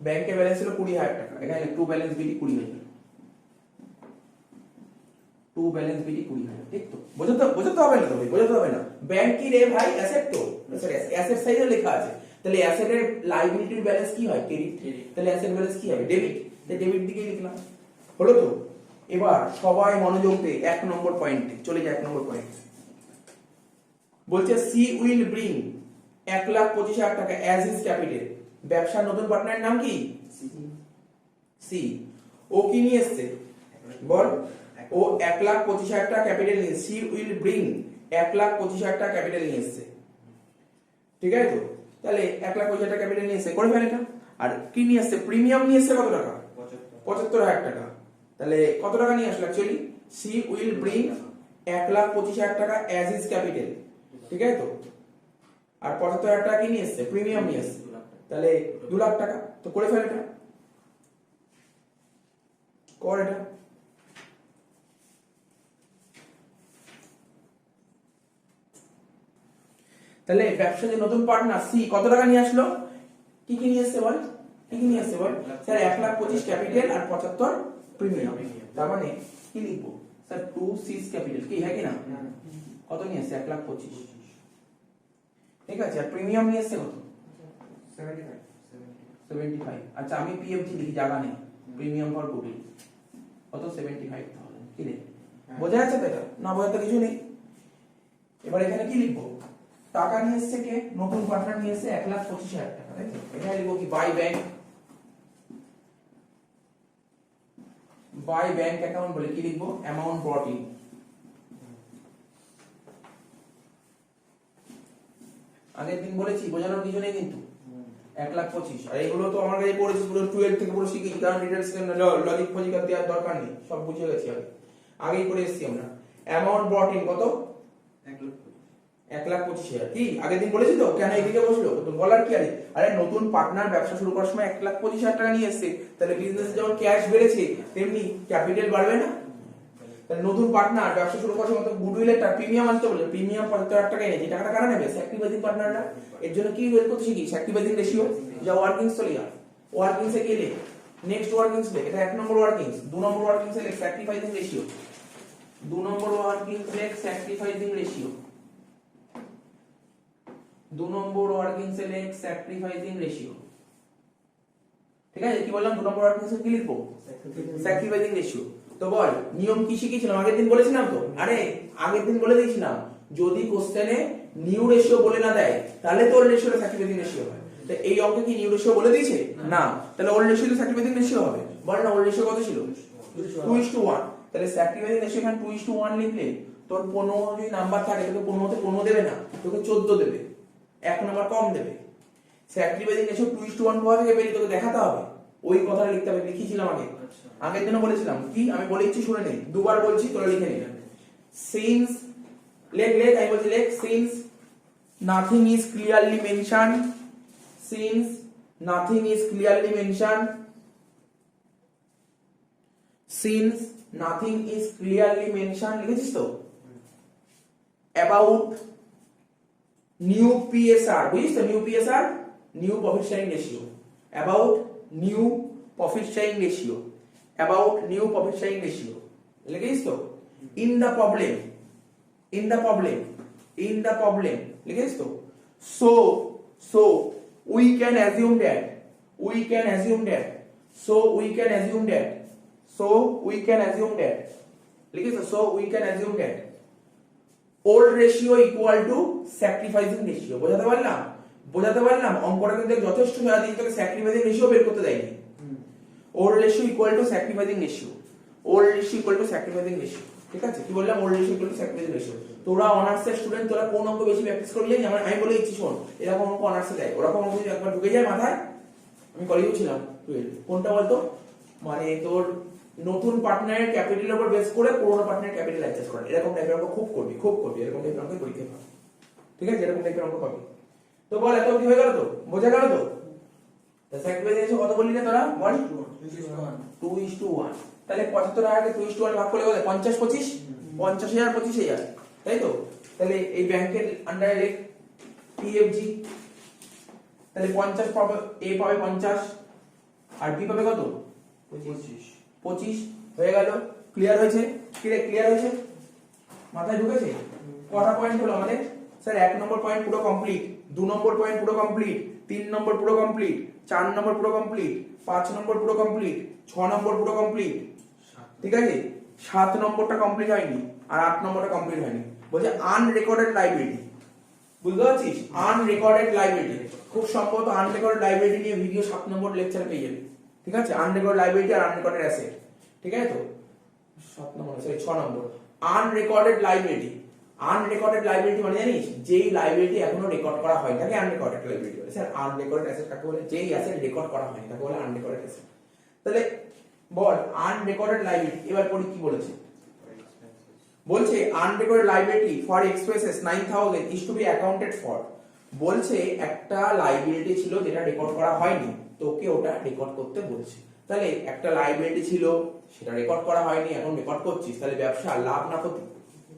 ব্যাংকের ব্যালেন্স ছিল 20,000 টাকা, এখানে to balance BD 20,000, to balance BD 20,000, ঠিক তো? বোঝাতে হবে না তো ভাই, বোঝাতে হবে না। ব্যাংক কি রে ভাই? অ্যাসেট তো, সরি অ্যাসেট সাইডে লেখা আছে। তাহলে অ্যাসেটের লায়াবিলিটির ব্যালেন্স কি হয়? ক্রেডিট। তাহলে অ্যাসেট ব্যালেন্স কি হবে? ডেবিট। তাহলে ডেবিট দিকেই লিখলাম, হলো তো? এবার সবাই মনোযোগ দিয়ে 1 নম্বর পয়েন্টে চলে যায়। 1 নম্বর পয়েন্ট বলছে সি উইল ব্রিং 1,25,000 টাকা অ্যাজ হিজ ক্যাপিটাল। ব্যবসার নতুন পার্টনারের নাম কি? সি। ও কি নিয়ে এসেছে বল? ও 1,25,000 টাকা ক্যাপিটাল নিয়ে, সি উইল ব্রিং 1,25,000 টাকা ক্যাপিটাল নিয়ে এসেছে, ঠিক আছে তো? তাহলে 1,25,000 টাকা ক্যাপিটাল নিয়ে এসেছে, করে ফেল এটা। আর কি নিয়ে এসেছে? প্রিমিয়াম নিয়ে এসেছে কত টাকা? 75,000 টাকা। তাহলে কত টাকা নিয়ে আসলো অ্যাকচুয়ালি? সি উইল ব্রিং 1,25,000 টাকা অ্যাজ হিজ ক্যাপিটাল, ঠিক আছে তো? আর 75,000 টাকা কি নিয়ে এসছে, প্রিমিয়াম নিয়ে এসছে, তাহলে 2 লাখ টাকা। তো করে ফেল এটা, কর এটা। তাহলে ব্যবসা যে নতুন পার্টনার সি কত টাকা নিয়ে আসলো, কি কি নিয়ে এসছে বল, কি কি নিয়ে এসছে বল স্যার, 1,25,000 ক্যাপিটাল আর 75 প্রিমিয়াম। তার মানে কি লিখবো স্যার, 2 6 ক্যাপিটাল কি হয় কি না, কত নিয়ে এসছে 1,25,000, ঠিক আছে। আর প্রিমিয়াম নিয়ে এসছে কত 75। আচ্ছা আমি পিএফজি লিখি, জায়গা নেই, প্রিমিয়াম ফর গুডউইল কত 75,000, কি রে বোঝা যাচ্ছে তো? এটা না বোঝাতে কিছু নেই। এবার এখানে কি লিখবো, টাকা নিয়ে এসছে কে, নতুন পার্টনার নিয়ে এসছে 1,25,000 টাকা, তাই তো? এখানে লিখবো কি, by bank, by bank account বলে কি লিখবো, অ্যামাউন্ট ব্রট ইন। আগের দিন বলেছি, বোঝানোর কিছু নেই কিন্তু, 1,25,000। আর এগুলো তো আমার কাছে পড়েছি পুরো 12 থেকে পুরো শিখেছি, কারণ ডিটেইলস লজিক ফজিক দেওয়ার দরকার নেই, সব বুঝে গেছি আগেই করে এসেছি আমরা। অ্যামাউন্ট ব্রট ইন কত, 1,25,000। কি আগের দিন বলেছি তো, কেন এইদিকে বসলো তো বলার কি আছে? আরে নতুন পার্টনার ব্যবসা শুরু করার সময় 1,25,000 টাকা নিয়ে এসেছে, তাহলে বিজনেসে যেমন ক্যাশ বেড়েছে তেমনি ক্যাপিটাল বাড়বে না? তাহলে নতুন পার্টনার ব্যবসা শুরু করার সময় তো গুডউইলের প্রিমিয়াম আনতে বলে, প্রিমিয়াম 75,000 টাকা এনেছে, টাকাটা কারা নেবে, স্যাক্রিফাইসিং পার্টনাররা। এর জন্য কি বের করতে শিখি, স্যাক্রিফাইসিং রেশিও, যা ওয়ার্কিংস চলে যা, ওয়ার্কিংসে গেলে নেক্সট ওয়ার্কিংস লেখ, এটা 1 নম্বর ওয়ার্কিংস। 2 নম্বর ওয়ার্কিংসে লেখ স্যাক্রিফাইসিং রেশিও, 2 নম্বর ওয়ার্কিংস লেখ স্যাক্রিফাইসিং রেশিও, 2 নম্বর ওয়ার্কিংস এ লেখ স্যাক্রিফাইসিং রেশিও, ঠিক আছে? কি বললাম, 2 নম্বর ওয়ার্কিংস এ কি লিখবো, স্যাক্রিফাইসিং রেশিও। তো বল নিয়ম কি শিখেছিলাম আগের দিন, বলেছিলাম তো, আরে আগের দিন বলে দিয়েছিলাম, যদি কোশ্চেনে নিউ রেশিও বলে না দেয় তাহলে তো ওল্ড রেশিওটা স্যাক্রিফাইসিং রেশিও হয়। তো এই অঙ্কে কি নিউ রেশিও বলে দিয়েছে না, তাহলে ওল্ড রেশিও তো স্যাক্রিফাইসিং রেশিও হবে। বল না ওল্ড রেশিও কত ছিল, 2:1, তাহলে স্যাক্রিফাইসিং রেশিও এখানে 2:1 লিখলে তোর 15 যদি নাম্বার থাকে তোকে 15 তে 15 দেবে না, তোকে 14 দেবে, 1 নাম্বার কম দেবে। স্যাক্রিফাইসিং রেশিও 2:1 কোথা থেকে পেলি তোকে দেখাতে হবে, ওই কথাটা লিখতে হবে, লিখিছিলাম আগে, আগের দিনও বলেছিলাম। কি আমি বলে দিচ্ছি শুনে নে, দুবার বলছি তোরা লিখে নে। সিন্স লেখ আমি বলছি লেখ, since nothing is clearly mention, since nothing is clearly mention, since nothing is clearly mention, লিখেছিস তো? অ্যাবাউট নিউ পিএসআর, বুঝিস তো, new PSR, new profit sharing ratio, about new profit sharing ratio, about new profit sharing ratio, লিখেছিস তো? in the problem, in the problem, in the problem, লিখেছিস তো? so we can assume that, we can assume that, so we can assume that, so we can assume that, লিখেছিস তো? so we can assume that old ratio equal to sacrificing ratio। বোঝাতে পারলাম, বোঝাতে পারলাম? অঙ্কটা কিন্তু যথেষ্ট সোজা, দিয়ে তোকে স্যাক্রিফাইসিং রেশিও বের করতে দেয়নি। old ratio equal to sacrificing ratio, old ratio equal to sacrificing ratio, ঠিক আছে? কি বললাম, old ratio equal to sacrificing ratio। তোরা অনার্সের স্টুডেন্ট, তোরা কোন অঙ্ক বেশি প্র্যাকটিস করবি জানি, আমি বলে দিচ্ছি শোন, এরকম অঙ্ক অনার্সে দেয়, ওরকম অঙ্ক যদি একবার ঢুকে যায় মাথায়, আমি কলেজেও ছিলাম 12, কোনটা বলতো, মানে তোর নতুন পার্টনারের ক্যাপিটালের উপর বেস করে পুরনো পার্টনারের ক্যাপিটাল অ্যাডজাস্ট করা, এরকম টাইপের অঙ্ক খুব করবি, খুব করবি, এরকম টাইপের অঙ্ক পরীক্ষা পাবি, ঠিক আছে? এরকম টাইপের অঙ্ক পাবি। তো বল এত কি হয়ে গেল, তো বোঝা গেল তো? স্যাক্রিফাইসিং রেশিও কত বললি না তোরা, বল 2:1। তাহলে 75,000 কে 2:1 ভাগ করলে কত, 50-25, 50,000 25,000, তাই তো? তাহলে এই ব্যাংকের আন্ডারে লেখ পিএফজি, তাহলে 50 পাবে, এ পাবে 50 আর বি পাবে কত, 25 হয়ে গেল। ক্লিয়ার হয়েছে? ক্লিয়ার হয়েছে, মাথায় ঢুকেছে? কটা পয়েন্ট হলো আমাদের স্যার? 1 নম্বর পয়েন্ট পুরো কমপ্লিট, 2 নম্বর পয়েন্ট পুরো কমপ্লিট, 3 নম্বর পুরো কমপ্লিট, 4 নম্বর পুরো কমপ্লিট, 5 নম্বর পুরো কমপ্লিট, 6 নম্বর পুরো কমপ্লিট, ঠিক আছে? 7 নম্বরটা কমপ্লিট হয়নি, আর 8 নম্বরটা কমপ্লিট হয়নি। বলছে আনরেকর্ডেড লাইবিলিটি, বুঝতে পারছিস? আনরেকর্ডেড লাইবিলিটি, খুব সম্ভবত আনরেকর্ডেড লাইবিলিটি নিয়ে ভিডিও 7 নম্বর লেকচার পেয়ে যাবে, ঠিক আছে? আনরেকর্ডেড লাইবিলিটি আর আনরেকর্ডেড অ্যাসেট, ঠিক আছে তো? 7 নম্বর, সরি 6 নম্বর, আনরেকর্ডেড লাইবিলিটি। আনরেকর্ডেড লাইবিলিটি মানে জানিস, যেই লাইবিলিটি এখনো রেকর্ড করা হয় তাকে আনরেকর্ডেড লাইবিলিটি বলে। স্যার আনরেকর্ডেড অ্যাসেট কাকে বলে? যেই অ্যাসেট রেকর্ড করা হয় তাকে বলে আনরেকর্ডেড অ্যাসেট। তাহলে বল আনরেকর্ডেড লাইবিলিটি, এবার পড়ি কি বলেছে। বলছে unrecorded liability for expenses 9,000 is to be accounted for বলছে একটা লাইবিলিটি ছিল যেটা রেকর্ড করা হয়নি, তোকে ওটা রেকর্ড করতে বলছে। তাহলে একটা লাইবিলিটি ছিল সেটা রেকর্ড করা হয়নি, এখন রেকর্ড করছিস, তাহলে ব্যবসা লাভ না ক্ষতি?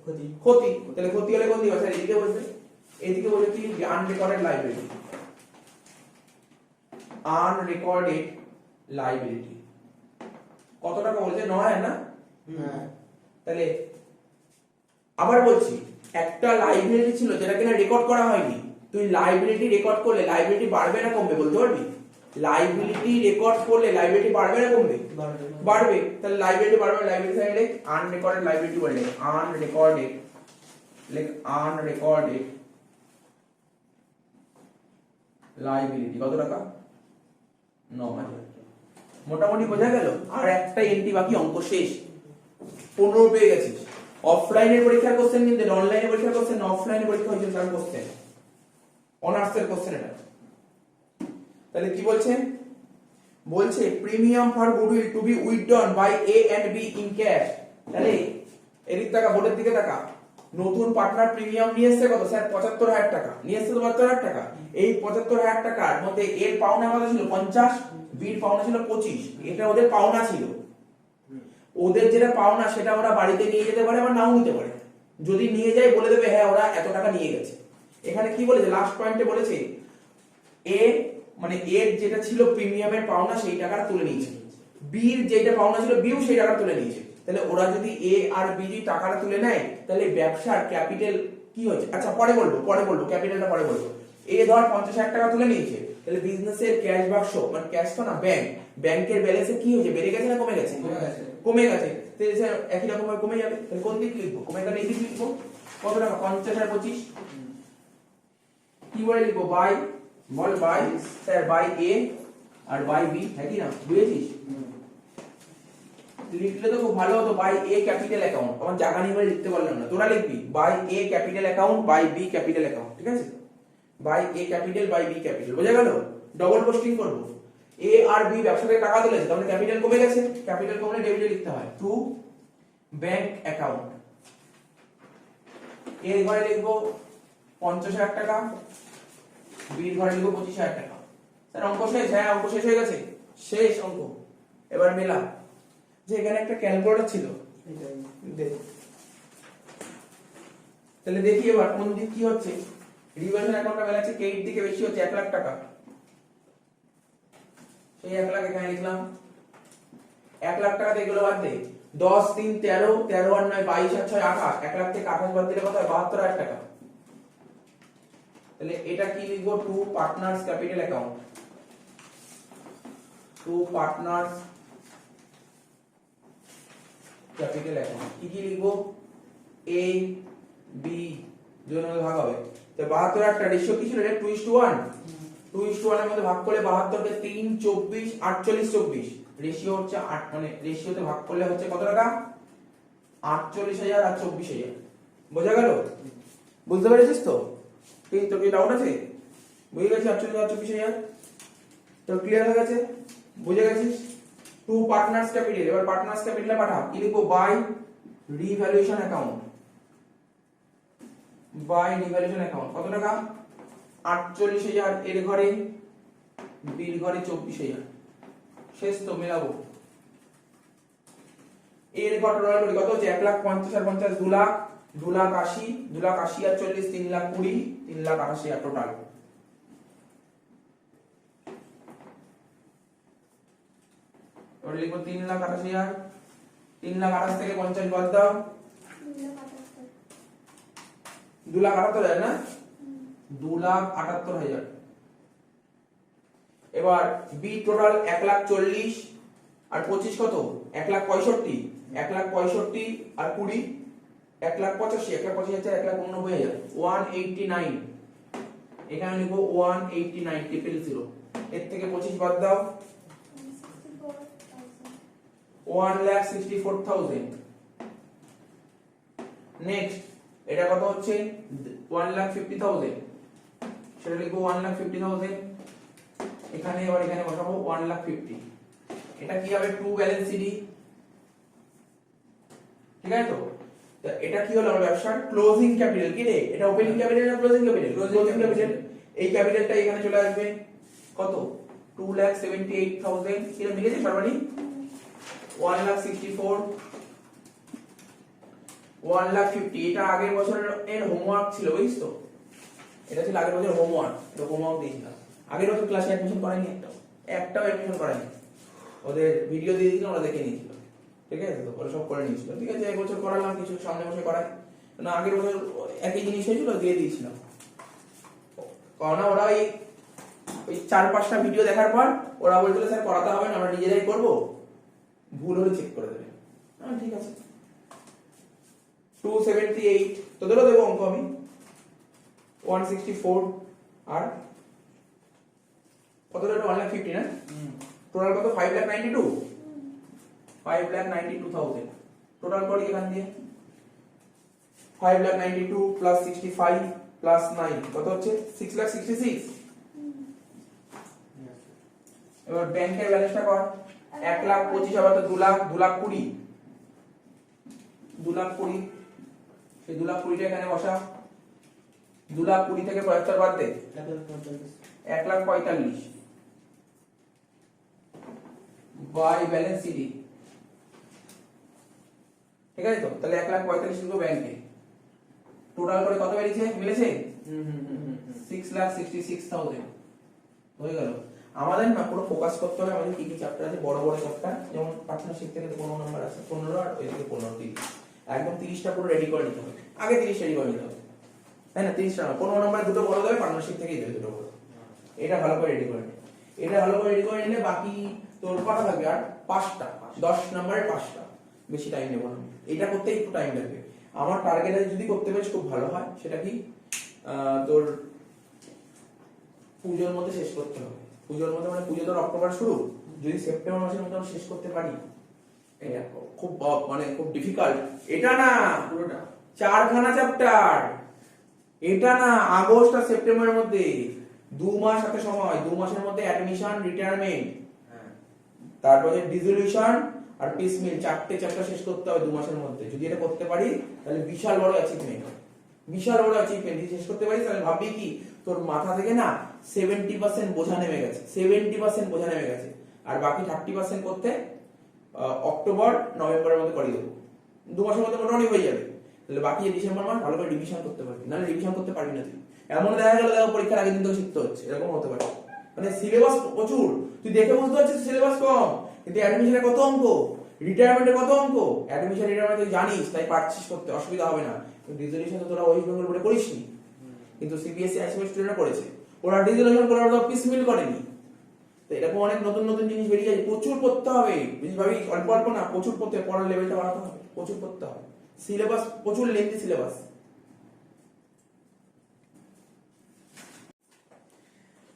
ক্ষতি। ক্ষতি। তাহলে ক্ষতি হলে কোন দিকে বসে? এদিকে বসবে। এদিকে বসে কি আনরেকর্ডেড লাইবিলিটি, আনরেকর্ডেড লাইবিলিটি কত টাকা বলছে? 9000 না? হ্যাঁ। তাহলে আবার বলছি একটা লাইবিলিটি ছিল যেটা কিনা রেকর্ড করা হয়নি, তুই লাইবিলিটি রেকর্ড করলে লাইবিলিটি বাড়বে না কমবে বলতে পারবি? লাইবিলিটি রেকর্ড করলে লাইবিলিটি বাড়বে না কমবে? বাড়বে। তাহলে লাইবিলিটি বাড়বে, লাইবিলিটি সাইডে আনরেকর্ডেড লাইবিলিটি বলে, আনরেকর্ডেড, লাইক আনরেকর্ডেড লাইবিলিটি কত টাকা? 9000। মোটামুটি বোঝা গেল। আর একটা এন্ট্রি বাকি, অঙ্ক শেষ। 15 পেয়ে গেছিস। অফলাইনের পরীক্ষার কোশ্চেন কিন্তু অনলাইনে পরীক্ষার কোশ্চেন, অফলাইনে পরীক্ষা হয়েছে তার কোশ্চেন, অনার্সের কোশ্চেন এটা। তাহলে কি বলছে? বলছে premium for goodwill to be withdrawn by A and B in cash. তাহলে এদিক টাকা, বোর্ডের দিকে টাকা। নতুন পার্টনার প্রিমিয়াম নিয়ে এসেছে কত স্যার? 75000 টাকা নিয়ে এসেছে। 75000 টাকা। এই 75000 টাকার মধ্যে এর পাওনা কত ছিল? 50। বির পাওনা ছিল 25। এটা ওদের পাওনা ছিল। ওদের যেটা পাওনা সেটা ওরা বাড়িতে নিয়ে যেতে পারে, আবার নাও নিতে পারে। যদি নিয়ে যায় বলে দেবে হ্যাঁ ওরা এত টাকা নিয়ে গেছে। এখানে কি বলেছে? লাস্ট পয়েন্টে বলেছে এ মানে এর যেটা ছিল প্রিমিয়ামের পাওনা সেই টাকাটা তুলে নিয়েছে, বির যেটা পাওনা ছিল বিও সেই টাকা তুলে নিয়েছে। তাহলে ওরা যদি এ আর বি যদি টাকাটা তুলে নেয় তাহলে ব্যবসার ক্যাপিটাল কি হচ্ছে? আচ্ছা পরে বলবো ক্যাপিটালটা পরে বলবো। এ ধর 50000 টাকা তুলে নিয়েছে, তাহলে বিজনেসের ক্যাশ বাক্স মানে ক্যাশ তো না, ব্যাংকের ব্যালেন্সে কি হয়েছে? বেড়ে গেছে না কমে গেছে? কমে গেছে। তাহলে স্যার একই রকম ভাবে কমে যাবে। তাহলে কোন দিক লিখবো? কমে গেলে এই দিক লিখবো। কত টাকা? 50 আর 25 কি বলে লিখবো? বাই, বল বাই স্যার, বাই এ আর বাই বি, হ্যাঁ কি না? বুঝেছিস? লিখলে তো খুব ভালো হতো, বাই এ ক্যাপিটাল অ্যাকাউন্ট। আমার জায়গা নিয়ে বলে লিখতে পারলাম না, তোরা লিখবি by A capital account by B capital account, ঠিক আছে? By A capital by B capital, বোঝা গেল? ডবল পোস্টিং করব। এ আর বি ব্যবসা থেকে টাকা তুলেছে, তাহলে ক্যাপিটাল কমে গেছে, ক্যাপিটাল কমলে ডেবিটে লিখতে হয় টু ব্যাংক অ্যাকাউন্ট। এর ঘরে লিখবো 50000 টাকা, বির ঘরে লিখবো 25000 টাকা। স্যার অঙ্ক শেষ? হ্যাঁ অঙ্ক শেষ হয়ে গেছে, শেষ অঙ্ক। এবার মেলা যে এখানে একটা ক্যালকুলেটর ছিল, তাহলে দেখি এবার কোন দিক কি হচ্ছে। রিভার্সন অ্যাকাউন্টটা মেলাচ্ছে কে এর দিকে বেশি হচ্ছে, 1 লাখ টাকা। সেই 1 লাখ এখানে লিখলাম। 1 লাখ টাকা দিয়ে এগুলো বাদ দে। 10 3 13, 13 আর 9 22 আর 6 28। 1 লাখ থেকে 28 বাদ দিলে কত হয়? 72000 টাকা। তাহলে এটা কি লিখবো? Two partners capital account, two partners capital account. কি কি লিখবো? এ বি দুজনের মধ্যে ভাগ হবে। তো 72 একটা রেশিও কি ছিল? এটা 2:1। 2:1 এর মধ্যে ভাগ করলে 72 কে 3 24 48 24 রেশিও হচ্ছে 8, মানে রেশিওতে ভাগ করলে হচ্ছে কত টাকা? 48000 আর 24000। বোঝা গেল? বুঝতে পেরেছিস তো? তোর কি ডাউট আছে? বুঝে গেছিস? 48000 আর 24000 তো ক্লিয়ার হয়ে গেছে? বুঝে গেছিস? To partners capital. এবার পার্টনার্স ক্যাপিটালে পাঠা। কি লিখবো? By revaluation account, by revaluation account. কত টাকা? 48000 এর ঘরে, বির ঘরে 24000। শেষ তো, মেলাবো। এর ঘর টোটাল করি কত হচ্ছে? 1,50,000 আর 50 2 লাখ, 2 লাখ 80, 2 লাখ 80 আর 40 3 লাখ 20, 3 লাখ 88 টোটাল। এবার লিখবো 3 লাখ 88,000। 3 লাখ 28 থেকে 50 বাদ দাও, 2 লাখ 78,000 না? 2 লাখ 78,000। এবার বি টোটাল 1 লাখ 40 আর 25 কত? 1 লাখ 65, 1 লাখ 65 আর 20 1 লাখ 85, 1 লাখ 85 আছে 1 লাখ 89,000, 189। এখানে লিখবো 189 000। এর থেকে 25 বাদ দাও, 1,64,000। নেক্সট এটা কত হচ্ছে? 1,50,000, সেটা লিখবো 1,50,000। এখানে এবার এখানে বসাবো 1,50,000। এটা কি হবে? টু ব্যালেন্স সিডি, ঠিক আছে তো? এটা কি হলো? আমার ব্যবসার ক্লোজিং ক্যাপিটাল। কি রে, এটা ওপেনিং ক্যাপিটাল না ক্লোজিং ক্যাপিটাল? Closing capital. এই ক্যাপিটালটা এখানে চলে আসবে কত 2,78,000 এটা মিলেছে সর্বাধিক 1,64 1,50 এটা আগের বছরের হোমওয়ার্ক ছিল বুঝছিস তো এটা ছিল আগের বছরের হোমওয়ার্ক এটা হোমওয়ার্ক দিয়েছিলাম আগের বছর ক্লাসে অ্যাডমিশন করাইনি একটাও অ্যাডমিশন করাইনি ওদের ভিডিও দিয়ে দিয়েছিলাম ওরা দেখে নিয়েছিল ঠিক আছে তো ওরা সব করে নিয়েছিল ঠিক আছে এক বছর করালাম কিছু সামনে বসে করাই না আগের বছর একই জিনিস হয়েছিল দিয়ে দিয়েছিলাম কারণ ওরা ওই 4-5টা ভিডিও দেখার পর ওরা বলছিল স্যার করাতে হবে না আমরা নিজেরাই করব ভুল হলে চেক করে দেবে হ্যাঁ ঠিক আছে 278 তোদেরও দেবো অঙ্ক আমি 164 আর কত এটা 1,50 না টোটাল কত 5,92 5,92,000 টোটাল করি এখান দিয়ে 5,92 প্লাস 65 প্লাস 9 কত হচ্ছে 6,66 এবার ব্যাংকের ব্যালেন্সটা কর 1,25,000 আবার তো 2,20,20 2,20,20 সেই 2,20,000 এখানে বসা 2,20,000 থেকে 75 বাদ দে 1,45,000 বাই ব্যালেন্স সিডি ঠিক আছে তো তাহলে 1,45,000 লিখবো ব্যাংকে টোটাল করে কত বেরিয়েছে মিলেছে 6,66,000 হয়ে গেল আমাদের না পুরো ফোকাস করতে হবে আমাদের কি কি চ্যাপ্টার আছে বড় বড় চ্যাপ্টার যেমন পার্টনারশিপ থেকে তো 15 নাম্বার আছে 15 আর ওই থেকে 15 30 একদম 30টা পুরো রেডি করে নিতে হবে আগে 30 রেডি করে নিতে হবে তাই না 30টা না 15 নাম্বারে দুটো বড় দেবে পার্টনারশিপ থেকেই দেবে দুটো বড় এটা ভালো করে রেডি করে নে এটা ভালো করে রেডি করে নিলে বাকি তোর কটা থাকবে আর 5টা 10 নাম্বারের 5টা বেশি টাইম নেব না এটা করতে একটু টাইম লাগবে আমার টার্গেট আছে যদি করতে পারিস খুব ভালো হয় সেটা কি তোর পুজোর মধ্যে শেষ করতে হবে পুজোর মধ্যে মানে পুজো তোর অক্টোবর শুরু যদি সেপ্টেম্বর মাসের মধ্যে আমরা শেষ করতে পারি এটা খুব মানে খুব ডিফিকাল্ট এটা না পুরোটা 4খানা চ্যাপ্টার এটা না আগস্ট আর সেপ্টেম্বরের মধ্যে 2 মাস হাতে সময় 2 মাসের মধ্যে অ্যাডমিশন রিটায়ারমেন্ট তারপরে ডিসোলিউশন আর পিস মিল 4টে চ্যাপ্টার শেষ করতে হবে 2 মাসের মধ্যে যদি এটা করতে পারি তাহলে বিশাল বড় অ্যাচিভমেন্ট বিশাল বড় অ্যাচিভমেন্ট শেষ করতে পারি তাহলে ভাববি কি তোর মাথা থেকে না 70% বোঝা নেমে গেছে 70% বোঝা নেমে গেছে আর বাকি 30% করতে অক্টোবর নভেম্বরের মধ্যে করে দেবো 2 মাসের মধ্যে মোটামুটি হয়ে যাবে তাহলে বাকি ডিসেম্বর মাস ভালো করে রিভিশন করতে পারবি নাহলে রিভিশন করতে পারবি না তুই এমন দেখা গেল দেখো পরীক্ষার আগের দিন থেকে শিখতে হচ্ছে এরকম হতে পারে মানে সিলেবাস প্রচুর তুই দেখে বুঝতে পারছিস সিলেবাস কম কিন্তু অ্যাডমিশনে কত অঙ্ক রিটায়ারমেন্টে কত অঙ্ক অ্যাডমিশন রিটায়ারমেন্ট তুই জানিস তাই পারছিস করতে অসুবিধা হবে না ডিসোলিউশন তো তোরা ওয়েস্ট বেঙ্গল বোর্ডে করিসনি কিন্তু সিবিএসসি আইসিএসসি স্টুডেন্টরা করেছে ওরা ডিসোলিউশন করার পর পিস মিল করেনি তো এরকম অনেক নতুন নতুন জিনিস বেরিয়ে যায় প্রচুর পড়তে হবে ভাবি অল্প অল্প না প্রচুর পড়তে পড়ার লেভেলটা বাড়াতে হবে প্রচুর পড়তে হবে সিলেবাস প্রচুর লেন্থি সিলেবাস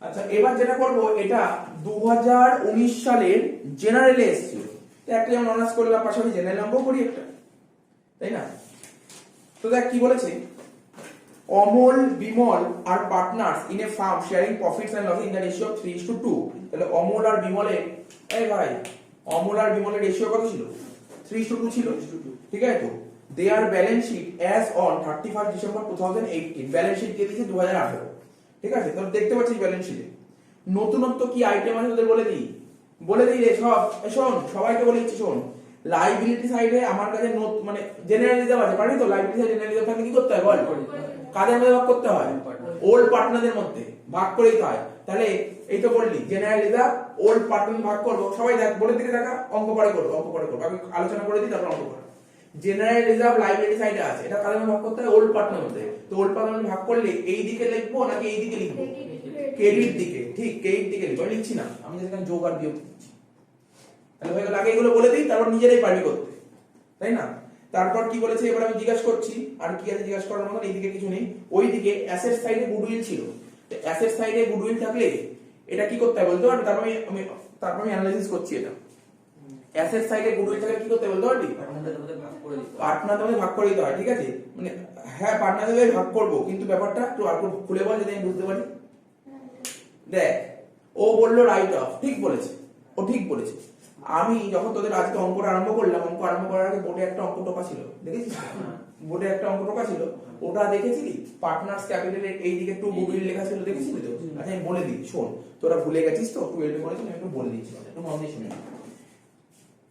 আচ্ছা এবার যেটা করব এটা 2019 সালের জেনারেলে এসেছিল তো একটা যেমন অনার্স করলাম পাশাপাশি জেনারেল নাম্বার করি একটা তাই না তো দেখ কি বলেছে অমল বিমল আর partners in a firm sharing profits and loss in the ratio of 3:2 তাহলে অমল আর বিমলের এই ভাই অমল আর বিমলের রেশিও কত ছিল 3:2 ছিল ঠিক আছে তো there balance sheet as on 31 December 2018 balance sheet কে দিয়েছে 2018 ঠিক আছে তো দেখতে পাচ্ছিস ব্যালেন্স শিটে নতুনত্ব কি আইটেম আছে তোদের বলে দিই রে সব শোন সবাইকে বলে দিচ্ছি শোন লাইবিলিটি সাইডে আমার কাছে মানে জেনারেলিজম আছে পারি তো লাইবিলিটি সাইডে জেনারেলিজম থাকলে কি করতে হয় বল কাদের মধ্যে ভাগ করতে হয় ওল্ড পার্টনারদের মধ্যে ভাগ করে দিতে হয় তাহলে এই তো বললি জেনারেলিজম ওল্ড পার্টনার ভাগ করব সবাই দেখ বলে দিকে দেখা অঙ্ক পরে করব আমি আলোচনা করে দিই তারপর অঙ্ক করব জেনারেল রিজার্ভ লাইবিলিটি সাইডে আছে এটা কাদের মধ্যে ভাগ করতে হয় ওল্ড পার্টনার মধ্যে তো ওল্ড পার্টনার ভাগ করলে এই দিকে লিখবো নাকি এই দিকে লিখবো ক্রেডিট দিকে ঠিক ক্রেডিট দিকে লিখবো লিখছি না আমি যেখানে যোগ আর বিয়োগ লিখছি তাহলে হয়ে গেল আগে এগুলো বলে দিই তারপর নিজেরাই পারবি করতে তাই না তারপর কি বলেছে এবার আমি জিজ্ঞাসা করছি আর কি আছে জিজ্ঞাসা করার মতন এইদিকে কিছু নেই ওইদিকে অ্যাসেট সাইডে গুডউইল ছিল তো অ্যাসেট সাইডে গুডউইল থাকলে এটা কি করতে হবে বলতে পারবি তারপর আমি অ্যানালাইসিস করছি এটা অ্যাসেট সাইডে গুডউইল থাকলে কি করতে বলতে পারবি পার্টনারদের মধ্যে ভাগ করে দিতে হয় ঠিক আছে মানে হ্যাঁ পার্টনারদের মধ্যে ভাগ করব কিন্তু ব্যাপারটা একটু আর খুলে বল যদি আমি বুঝতে পারি দেখ ও বললো রাইট অফ ঠিক বলেছে ও ঠিক বলেছে আমি যখন তোদের আজকে অঙ্কটা আরম্ভ করলাম, অঙ্ক আরম্ভ করার আগে বোর্ডে একটা অঙ্ক টোকা ছিল, দেখেছিস? বোর্ডে একটা অঙ্ক টোকা ছিল, ওটা দেখেছিলি? পার্টনার্স ক্যাপিটালের এইদিকে একটু গুডউইল লেখা ছিল, দেখেছিলি তো? আচ্ছা আমি বলে দিই, শোন, তোরা ভুলে গেছিস তো, 12 এ পড়েছিস, আমি একটু বলে দিচ্ছি, একটু মন দিয়ে শুনে।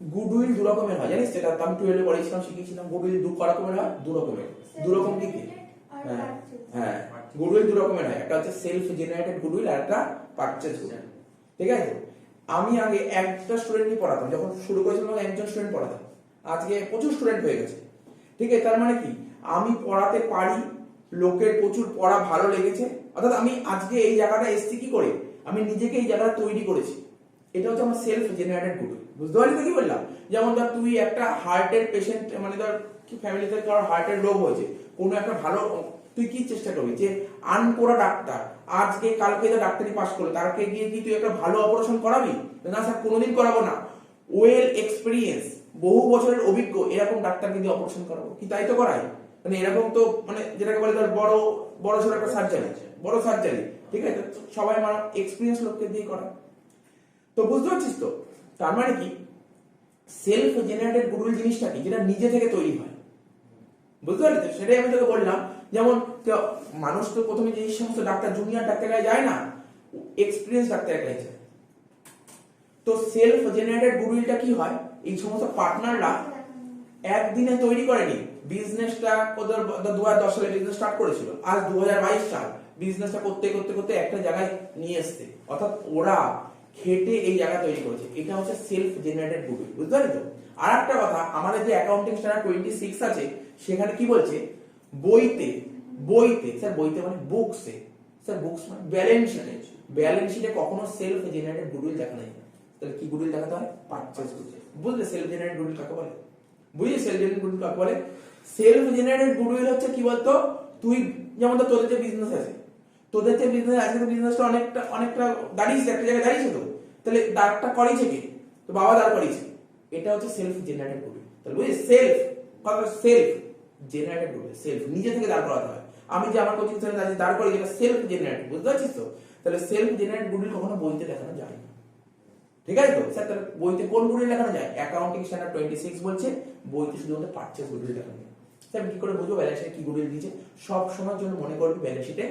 গুডউইল দু রকমের হয়, জানিস? সেটা আমি 12 এ পড়েছিলাম, শিখিয়েছিলাম। গুডউইল দু রকমের হয়, দু রকমের। দু রকম কি কি? হ্যাঁ হ্যাঁ, গুডউইল দু রকমের হয়, একটা হচ্ছে সেলফ জেনারেটেড গুডউইল আর একটা পারচেজ গুডউইল, ঠিক আছে? আমি আগে একটা স্টুডেন্টই পড়াতাম, যখন শুরু করেছিলাম একজন স্টুডেন্ট পড়াতাম, আজকে প্রচুর স্টুডেন্ট হয়ে গেছে, ঠিক আছে? তার মানে কি, আমি পড়াতে পারি, লোকের প্রচুর পড়া ভালো লেগেছে, অর্থাৎ আমি আজকে এই জায়গাটা এসছি কি করে, আমি নিজেকে এই জায়গাটা তৈরি করেছি, এটা হচ্ছে আমার সেলফ জেনারেটেড গুডউইল। বুঝতে পারলি তো কি বললাম? যেমন ধর তুই একটা হার্টের পেশেন্ট, মানে ধর কি ফ্যামিলিতে কারোর হার্টের রোগ হয়েছে, কোনো একটা ভালো, তুই কি চেষ্টা করবি যে আনপড়া ডাক্তার আজকে কালকে যে ডাক্তারি পাস করলো তাকে গিয়ে কি তুই একটা ভালো অপারেশন করাবি? না স্যার কোনোদিন করাবো না, ওয়েল এক্সপিরিয়েন্স, বহু বছরের অভিজ্ঞ এরকম ডাক্তারকে দিয়ে অপারেশন করাবো, কি তাই তো করাই? মানে এরকম তো, মানে যেটাকে বলে ধর বড় বড় সড়ো একটা সার্জারি, বড় সার্জারি, ঠিক আছে? সবাই মানে এক্সপিরিয়েন্স লোককে দিয়ে করা। তো বুঝতে পারছিস তো? তার মানে কি, সেলফ জেনারেটেড গুডউইল জিনিসটা কি, যেটা নিজে থেকে তৈরি হয়। বুঝতে পারলি তো? সেটাই আমি তোকে বললাম। যেমন মানুষ তো প্রথমে যে সমস্ত ডাক্তার, জুনিয়র ডাক্তার কাছে যায় না, এক্সপিরিয়েন্স ডাক্তারের কাছে যায়। তো সেলফ জেনারেটেড গুডউইলটা কি হয়, এই সমস্ত পার্টনাররা একদিনে তৈরি করেনি। বিজনেসটা ওদের 2010 সালে বিজনেস স্টার্ট করেছিল, আজ 2022 সাল, বিজনেসটা করতে করতে করতে একটা জায়গায় নিয়ে আসছে, অর্থাৎ ওরা খেটে এই জায়গা তৈরি করেছে। এটা হচ্ছে সেলফ জেনারেটেড গুডউইল। বুঝতে পারলি তো? আর একটা কথা, আমাদের যে অ্যাকাউন্টিং স্ট্যান্ডার্ড 26 আছে, সেখানে কি বলছে, বইতে বইতে স্যার, বইতে মানে বুকসে, স্যার বুকস মানে ব্যালেন্স শিটে, ব্যালেন্স শিটে কখনো সেলফ জেনারেটেড গুডউইল দেখা নাই। তাহলে কি গুডউইল দেখাতে হয়? Purchase goodwill. বুঝলে সেলফ জেনারেটেড গুডউইল কাকে বলে? বুঝলি সেলফ জেনারেটেড গুডউইল কাকে বলে? সেলফ জেনারেটেড গুডউইল হচ্ছে কি বলতো, তুই যেমন তো তোদের যে বিজনেস আছে, তোদের যে বিজনেস আছে, বিজনেসটা অনেকটা অনেকটা দাঁড়িয়েছে, একটা জায়গায় দাঁড়িয়েছে, তো তাহলে দাঁড়টা করিয়েছে কি? তো বাবা দাঁড় করিয়েছে, এটা হচ্ছে সেলফ জেনারেটেড গুডউইল। তাহলে বুঝলি সেলফ কথা, সেলফ জেনারেটেড গুডউইল, সেলফ নিজে থেকে দাঁড় করাতে হয়। আমি যে আমার কোচিং সেন্টারে দাঁড় করি, এটা সেলফ জেনারেটেড। বুঝতে পারছিস তো? তাহলে সেলফ জেনারেটেড গুডউইল কখনো বইতে দেখানো যায় না, ঠিক আছে তো? স্যার তাহলে বইতে কোন গুডউইল দেখানো যায়? অ্যাকাউন্টিং স্ট্যান্ডার্ড 26 বলছে বইতে শুধুমাত্র পারচেজ গুডউইল দেখানো যায়। স্যার আমি কি করে বুঝবো ব্যালেন্স শিটে কি গুডউইল দিয়েছে? সব সময়ের জন্য মনে করবি ব্যালেন্স শিটে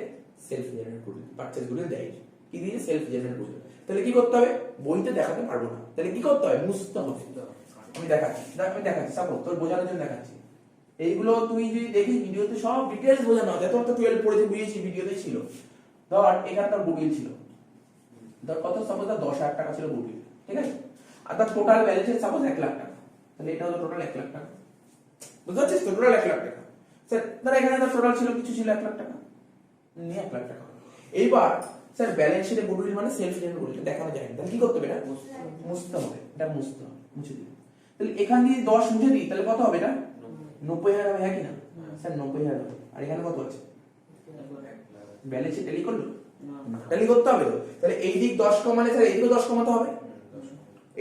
self generated goodwill, purchase goodwill দেয়, কি দিয়েছে? Self generated goodwill. তাহলে কি করতে হবে? বইতে দেখাতে পারবো না, তাহলে কি করতে হবে? মুছতে হবে। আমি দেখাচ্ছি, আমি দেখাচ্ছি, সাপোজ তোর বোঝানোর জন্য দেখাচ্ছি। এইগুলো তুই যদি দেখিস ভিডিওতে সব ডিটেইলস বোঝানো হয়, যত 12 পড়েছে বুঝিয়েছি, ভিডিওতে ছিল। ধর এখানে তোর গুডউইল ছিল, ধর কত, সাপোজ 10,000 টাকা ছিল গুডউইল, ঠিক আছে? আর তার টোটাল ব্যালেন্স সাপোজ 1 লাখ টাকা, তাহলে এটা হলো টোটাল 1 লাখ টাকা। বুঝতে পারছিস তো? টোটাল 1 লাখ টাকা। স্যার ধর এখানে তো টোটাল ছিল, কিছু ছিল 1 লাখ টাকা, নিয়ে 1 লাখ টাকা। এইবার স্যার ব্যালেন্স শিটে গুডউইল মানে সেলফ জেনারেটেড গুডউইল দেখানো যায় না, তাহলে কি করতে হবে? এটা মুছতে হবে, এটা মুছতে হবে, মুছে দিই। তাহলে এখান দিয়ে 10 মুছে দিই, তাহলে কত হবে? এটা 90,000 হবে, হ্যাঁ কি না? স্যার 90,000 হবে। আর এখানে কত আছে? ব্যালেন্স শিট ট্যালি করলো, ট্যালি করতে হবে তো। তাহলে এই দিক 10 কমালে স্যার এইদিকে 10 কমাতে হবে,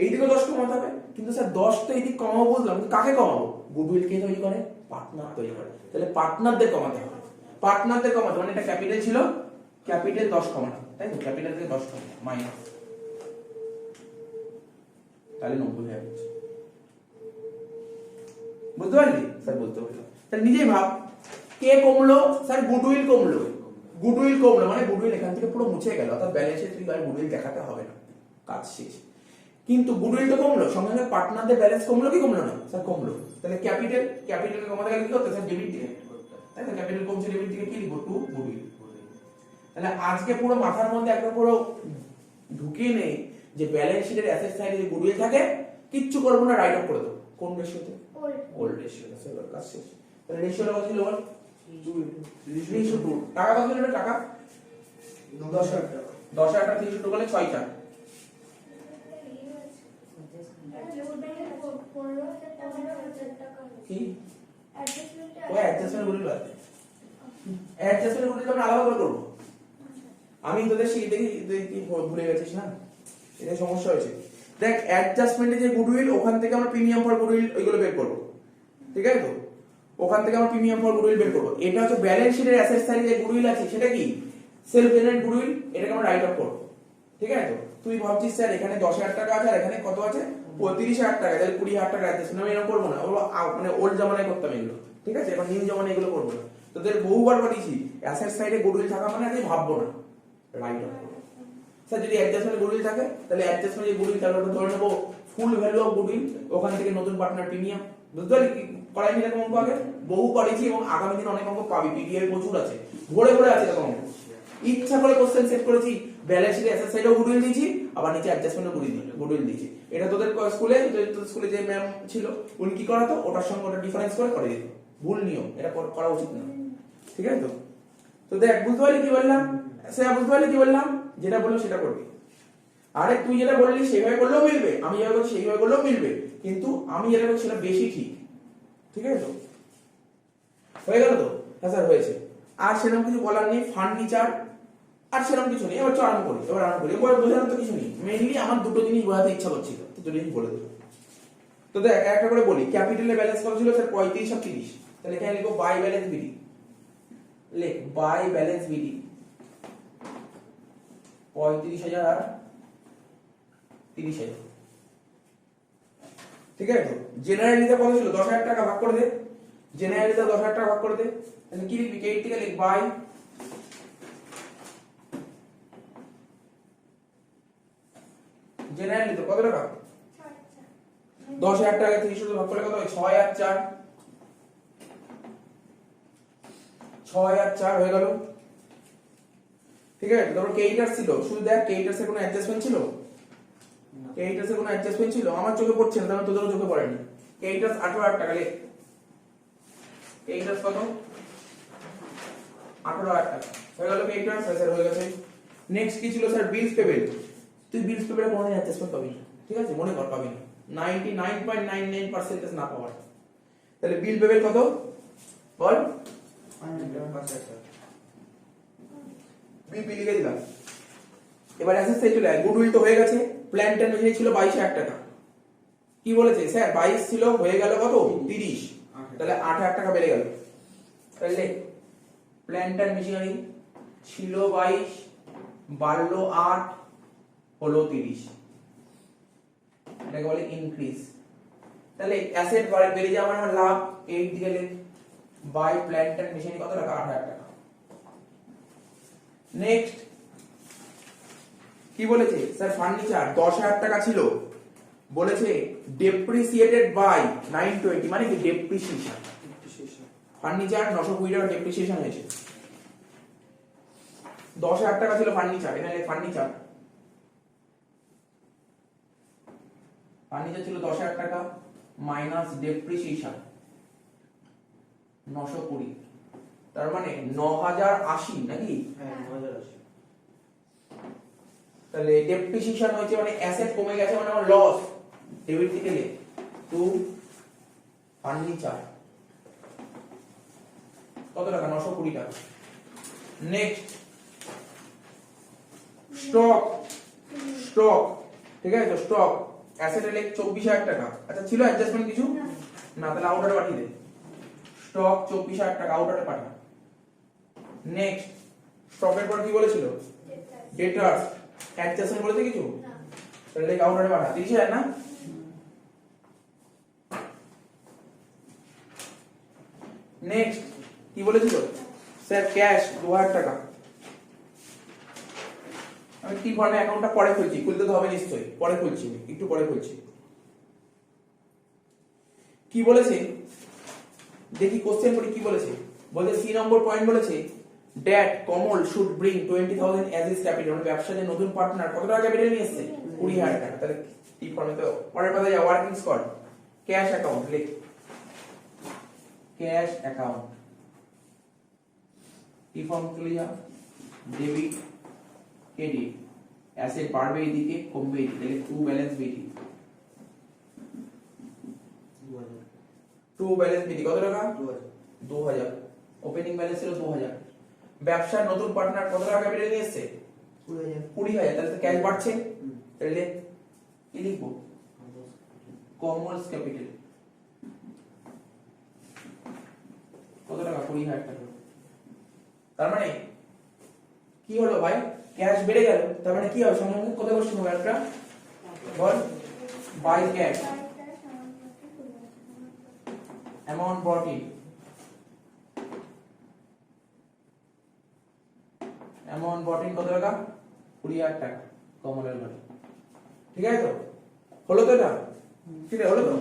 এইদিকে 10 কমাতে হবে। কিন্তু স্যার 10 তো এইদিক কমাবো বুঝলাম, কিন্তু কাকে কমাবো? গুডউইল কে তৈরি করে? পার্টনার তৈরি করে। তাহলে পার্টনারদের কমাতে হবে, পার্টনারদের কমাতে, মানে এটা ক্যাপিটাল ছিল, ক্যাপিটাল 10 কমানো, তাই তো? ক্যাপিটাল থেকে 10 কমানো মাইনাস, তাহলে 90,000 হচ্ছে। বুঝতে পারলি? স্যার বলতে পারলাম। তাহলে নিজেই ভাব, কে কমলো? স্যার গুডউইল কমলো, গুডউইল কমলো, মানে গুডউইল এখান থেকে পুরো মুছে গেল, অর্থাৎ ব্যালেন্সে তুই আর গুডউইল দেখাতে হবে না, কাজ শেষ। কিন্তু গুডউইল তো কমলো, সঙ্গে সঙ্গে পার্টনারদের ব্যালেন্স কমলো কি কমলো না? স্যার কমলো। তাহলে ক্যাপিটাল, ক্যাপিটাল কমাতে গেলে কি করতে? স্যার ডেবিট দিকে, তাই তো? ক্যাপিটাল কমছে, ডেবিট দিকে কি লিখবো? To goodwill. তাহলে আজকে পুরো মাথার মধ্যে একদম পুরো ঢুকিয়ে নেই যে ব্যালেন্স শিটের অ্যাসেট সাইডে যে গুডউইল থাকে, কিচ্ছু করবো না, রাইট অফ করে দেবো। কোন রেশিওতে? ওল্ড রেশিওতে। স্যার কাজ শেষ। তাহলে রেশিওটা কত ছিল? 3:2। টাকা কত ছিল? টাকা 10,000 টাকা। 10,000 টাকা 3:2 করলে 6/4। কি ও অ্যাডজাস্টমেন্ট গুলো আছে, অ্যাডজাস্টমেন্ট গুলো আমরা আলাদা করে করব। আমি তোদের সেই দেখি কি ভুলে গেছিস না, এটা সমস্যা হয়েছে। দেখ অ্যাডজাস্টমেন্টে যে গুডউইল, ওখান থেকে আমরা প্রিমিয়াম ফর গুডউইল ওইগুলো বের করব, ঠিক আছে তো? ওখান থেকে আমরা প্রিমিয়াম ফর গুডউইল বের করব। এটা হচ্ছে ব্যালেন্স শিটের অ্যাসেট সাইডে যে গুডউইল আছে, সেটা কি? সেলফ জেনারেটেড গুডউইল, এটাকে আমরা রাইট অফ করব, ঠিক আছে তো? তুই ভাবছিস স্যার এখানে 10,000 টাকা আছে আর এখানে কত আছে? 35,000 টাকা, তাহলে 20,000 টাকা অ্যাডজাস্টমেন্ট। আমি এরকম করবো না, ওগুলো মানে ওল্ড জামানায় করতাম এগুলো, ঠিক আছে? এখন নিউ জামানায় এগুলো করবো না। তোদের বহুবার বলেছি অ্যাসেট সাইডে গুডউইল থাকা মানে আমি ভাববো না, রাইট অফ করবো। স্যার যদি অ্যাডজাস্টমেন্টে গুডউইল থাকে তাহলে অ্যাডজাস্টমেন্টে গুডউইল তাহলে ওটা ধরে নেবো ফুল ভ্যালু অফ গুডউইল, ওখান থেকে নতুন পার্টনার প্রিমিয়াম। বুঝতে পারলি কি করাইনি এরকম অঙ্ক আগে? বহু করেছি এবং আগামী দিনে অনেক অঙ্ক পাবি, পিডিএফ প্রচুর আছে, ভরে ভরে আছে এরকম অঙ্ক। ইচ্ছা করে কোশ্চেন সেট করেছি, ব্যালেন্স শিটে অ্যাসেট সাইডেও গুডউইল দিয়েছি, আবার নিচে অ্যাডজাস্টমেন্টে গুডউইল দিয়েছি। এটা তোদের স্কুলে যে ম্যাম ছিল উনি কি করাতো, ওটার সঙ্গে ওটা ডিফারেন্স করে দিত। ভুল নিয়ম, এটা করা উচিত না, ঠিক আছে? তো দেখ বুঝতে পারলি কি বললাম? স্যার বুঝতে পারলি কি বললাম? যেটা বললো সেটা করবি। আরে তুই যেটা বললি সেইভাবে করলেও মিলবে, আমি যেভাবে করছি সেইভাবে করলেও মিলবে, কিন্তু আমি যেটা করছি সেটা বেশি ঠিক, ঠিক আছে? তো হয়ে গেল তো? হ্যাঁ স্যার হয়েছে। আর সেরকম কিছু বলার নেই, ফার্নিচার আর সেরকম কিছু নেই। এবার আরম্ভ করি, এবার বোঝানোর তো কিছু নেই। মেইনলি আমার দুটো জিনিস বোঝাতে ইচ্ছা করছিল, তো দুটো জিনিস বলে দেবো। তো দেখ একটা করে বলি, ক্যাপিটালের ব্যালেন্স কত ছিল স্যার? 35 আর 30। তাহলে এখানে লিখো বাই ব্যালেন্স বিডি, লেখ বাই ব্যালেন্স বিডি 35,000 আর 30,000, ঠিক আছে? তো জেনারেলিতে কত ছিল? 10,000 টাকা, ভাগ করে দে। জেনারেলিতে 10,000 টাকা ভাগ করে দে, তাহলে কি লিখবি? কে থেকে লিখ বাই জেনারেলিতে কত টাকা? 10,000 টাকা 30 ভাগ করলে কত হয়? 6 আর 4, 6 আর 4 হয়ে গেল, ঠিক আছে? তারপর কেইটার ছিল, শুধু দেখ কেইটার এর কোনো অ্যাডজাস্টমেন্ট ছিল? কেইটার এর কোনো অ্যাডজাস্টমেন্ট ছিল? আমার চোখে পড়ছে না, তাহলে তোদেরও চোখে পড়েনি। কেইটার 18,000 টাকা, লে কেইটার কত? 18,000 টাকা হয়ে গেল কেইটার, স্যার হয়ে গেছে। নেক্সট কি ছিল স্যার? বিলস পেবেল। তুই বিলস পেবেলে কোনো অ্যাডজাস্টমেন্ট পাবি না, ঠিক আছে? মনে কর পাবি না, 99.99% না পাওয়ার। তাহলে বিল পেবেল কত বল? বিল লিখে দিলাম। এবার অ্যাসেট সাইড চলে আয়। গুডউইল তো হয়ে গেছে, প্ল্যান্ট এন্ড মেশিনারি ছিল 22,000 টাকা। কি বলেছে স্যার? 22 ছিল, হয়ে গেল কত? 30, তাহলে 8,000 টাকা বেড়ে গেল। তাহলে প্ল্যান্ট এন্ড মেশিনারি ছিল 22, বাড়লো 8, হলো 30, এটাকে বলে ইনক্রিজ। তাহলে অ্যাসেট বেড়ে যাওয়া মানে লাভ, 8 দিকে লেখ বাই প্ল্যান্ট এন্ড মেশিনারি কত টাকা? 8,000 টাকা। নেক্সট কি বলেছে স্যার? ফার্নিচার 10,000 টাকা ছিল, বলেছে ডেপ্রিসিয়েটেড বাই 920, মানে কি? ডেপ্রিসিয়েশন। ফার্নিচার 920 টাকা ডেপ্রিসিয়েশন হয়েছে। 10,000 টাকা ছিল ফার্নিচার, এখানে ফার্নিচার ছিল 10,000 টাকা মাইনাস ডেপ্রিসিয়েশন 920, তার মানে 9,080 নাকি? হ্যাঁ 9,080। তাহলে ডেপ্রিসিয়েশন হয়েছে মানে অ্যাসেট কমে গেছে, মানে আমার লস। ডেবিট থেকে লে টু ফার্নিচার কত টাকা? 920 টাকা। নেক্সট স্টক, ঠিক আছে? তো স্টক অ্যাসেটে লেখ 24,000 টাকা। আচ্ছা ছিল অ্যাডজাস্টমেন্ট কিছু? না, তাহলে আউটারে পাঠিয়ে দে। স্টক 24,000 টাকা, আউটারে পাঠা। নেক্সট স্টকের পর কি বলেছিল? ডেটার্স, অ্যাডজাস্টমেন্ট বলেছে কিছু? তাহলে লেখ আউটারে পাঠা। 30,000 না? নেক্সট কি বলেছিল স্যার? ক্যাশ 2,000 টাকা। আমি কি ফর্মে অ্যাকাউন্টটা পরে খুলছি, খুলতে তো হবে নিশ্চয়ই, পরে খুলছি, একটু পরে খুলছি। কি বলেছে দেখি, কোশ্চেন পড়ি কি বলেছে? বলতে সি নম্বর পয়েন্ট বলেছে that Kamal should bring 20,000 as his capital. মানে ব্যবসাতে নতুন পার্টনার কত টাকা ক্যাপিটাল নিয়ে এসেছে? 20,000 টাকা। তাহলে কি ফর্মে? তো পরের পাতায় যা, ওয়ার্কিং স্কট ক্যাশ অ্যাকাউন্ট, লিখ ক্যাশ অ্যাকাউন্ট। কি ফর্ম চলে যা, ডেবিট ক্রেডিট, অ্যাসেট বাড়বে এদিকে কমবে এদিকে, তাহলে to balance BD, to balance BD কত টাকা? 2,000। ওপেনিং ব্যালেন্স ছিল 2,000। ব্যবসার নতুন পার্টনার কত টাকা ক্যাপিটাল নিয়ে এসেছে? 20,000। তাহলে তো ক্যাশ বাড়ছে, তাহলে কি লিখবো? কমর্স ক্যাপিটাল কত টাকা? 20,000 টাকা। তার মানে কি হলো ভাই? ক্যাশ বেড়ে গেল, তার মানে কি হবে? সঙ্গে সঙ্গে কত কোশ্চেন হবে একটা বল? By cash amount brought in amount brought in কত টাকা 20000 টাকা কমলের ঘরে ঠিক আছে তো হলো তো এটা ঠিক আছে হলো তো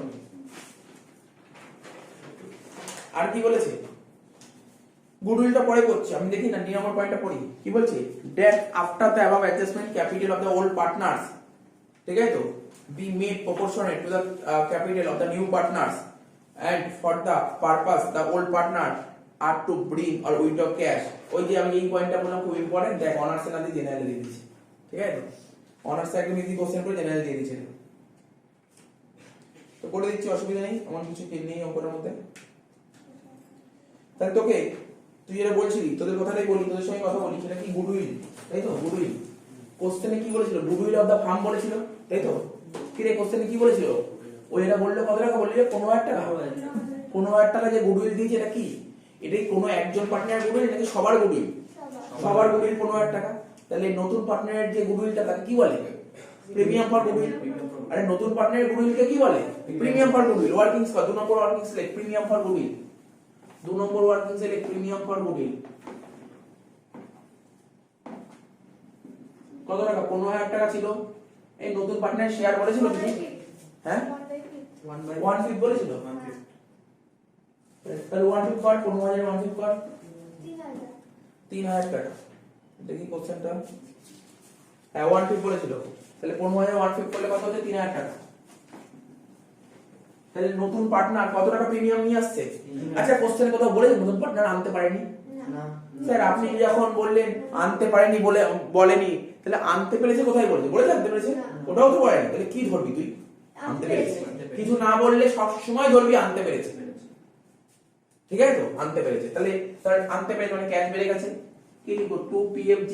আর কি বলেছে গুডউইলটা পরে করছি আমি দেখি না 2 নম্বর পয়েন্টটা পড়ি কি বলছে date after the above adjustment capital of the old partners ঠিক আছে তো be made proportionate to the capital of the new partners and for the purpose the old partner are to bring or withdraw cash ওই যে আমি এই পয়েন্টটা বললাম খুব ইম্পর্টেন্ট দেখ অনার্স না দিয়ে জেনারেল দিয়ে দিয়েছি ঠিক আছে অনার্স একদম ইজি কোশ্চেন করে জেনারেল দিয়ে দিয়েছে তো করে দিচ্ছি অসুবিধা নেই এমন কিছু নেই অঙ্কের মধ্যে তাহলে তোকে তুই যেটা বলছিলি তোদের কথাটাই বলি তোদের সঙ্গে কথা বলি সেটা কি গুডউইল তাই তো গুডউইল কোশ্চেনে কি বলেছিল গুডউইল অফ দা ফার্ম বলেছিল তাই তো কি রে কোশ্চেনে কি বলেছিল ওই এটা বললো কত টাকা বললি 15000 টাকা 15000 টাকা যে গুডউইল দিয়েছে এটা কি এটা কি কোনো একজন পার্টনার গুডউইল নাকি সবার গুডউইল সবার গুডউইল 15000 টাকা তাহলে নতুন পার্টনারের যে গুডউইলটা তাকে কি বলে প্রিমিয়াম ফর গুডউইল আরে নতুন পার্টনারের গুডউইলকে কি বলে premium for goodwill working score 2 number working select premium for goodwill 2 number working select premium for goodwill কত টাকা 15000 টাকা ছিল এই নতুন পার্টনার শেয়ার বলেছিল তুমি হ্যাঁ 1/5 বলেছিল তাহলে 1/5 কর 15000 1/5 কর 3000 টাকা দেখি কোশ্চেনটা হ্যাঁ 1/5 বলেছিল তাহলে 15000 1/5 করলে কত হচ্ছে 3000 টাকা তাহলে নতুন পার্টনার কত টাকা প্রিমিয়াম নিয়ে আসছে আচ্ছা কোশ্চেনে কোথাও বলেছে নতুন পার্টনার আনতে পারেনি না স্যার আপনি যখন বললেন আনতে পারেনি বলেনি তাহলে আনতে পেরেছে কোথায় বলেছে বলেছে আনতে পেরেছে ওটাও তো বলেনি তাহলে কি ধরবি তুই আনতে পেরেছে কিছু না বললে সব সময় ধরবি আনতে পেরেছে ঠিক আছে তো আনতে পেরেছে তাহলে স্যার আনতে পেরেছে মানে ক্যাশ বেড়ে গেছে কি লিখবো 2 PFG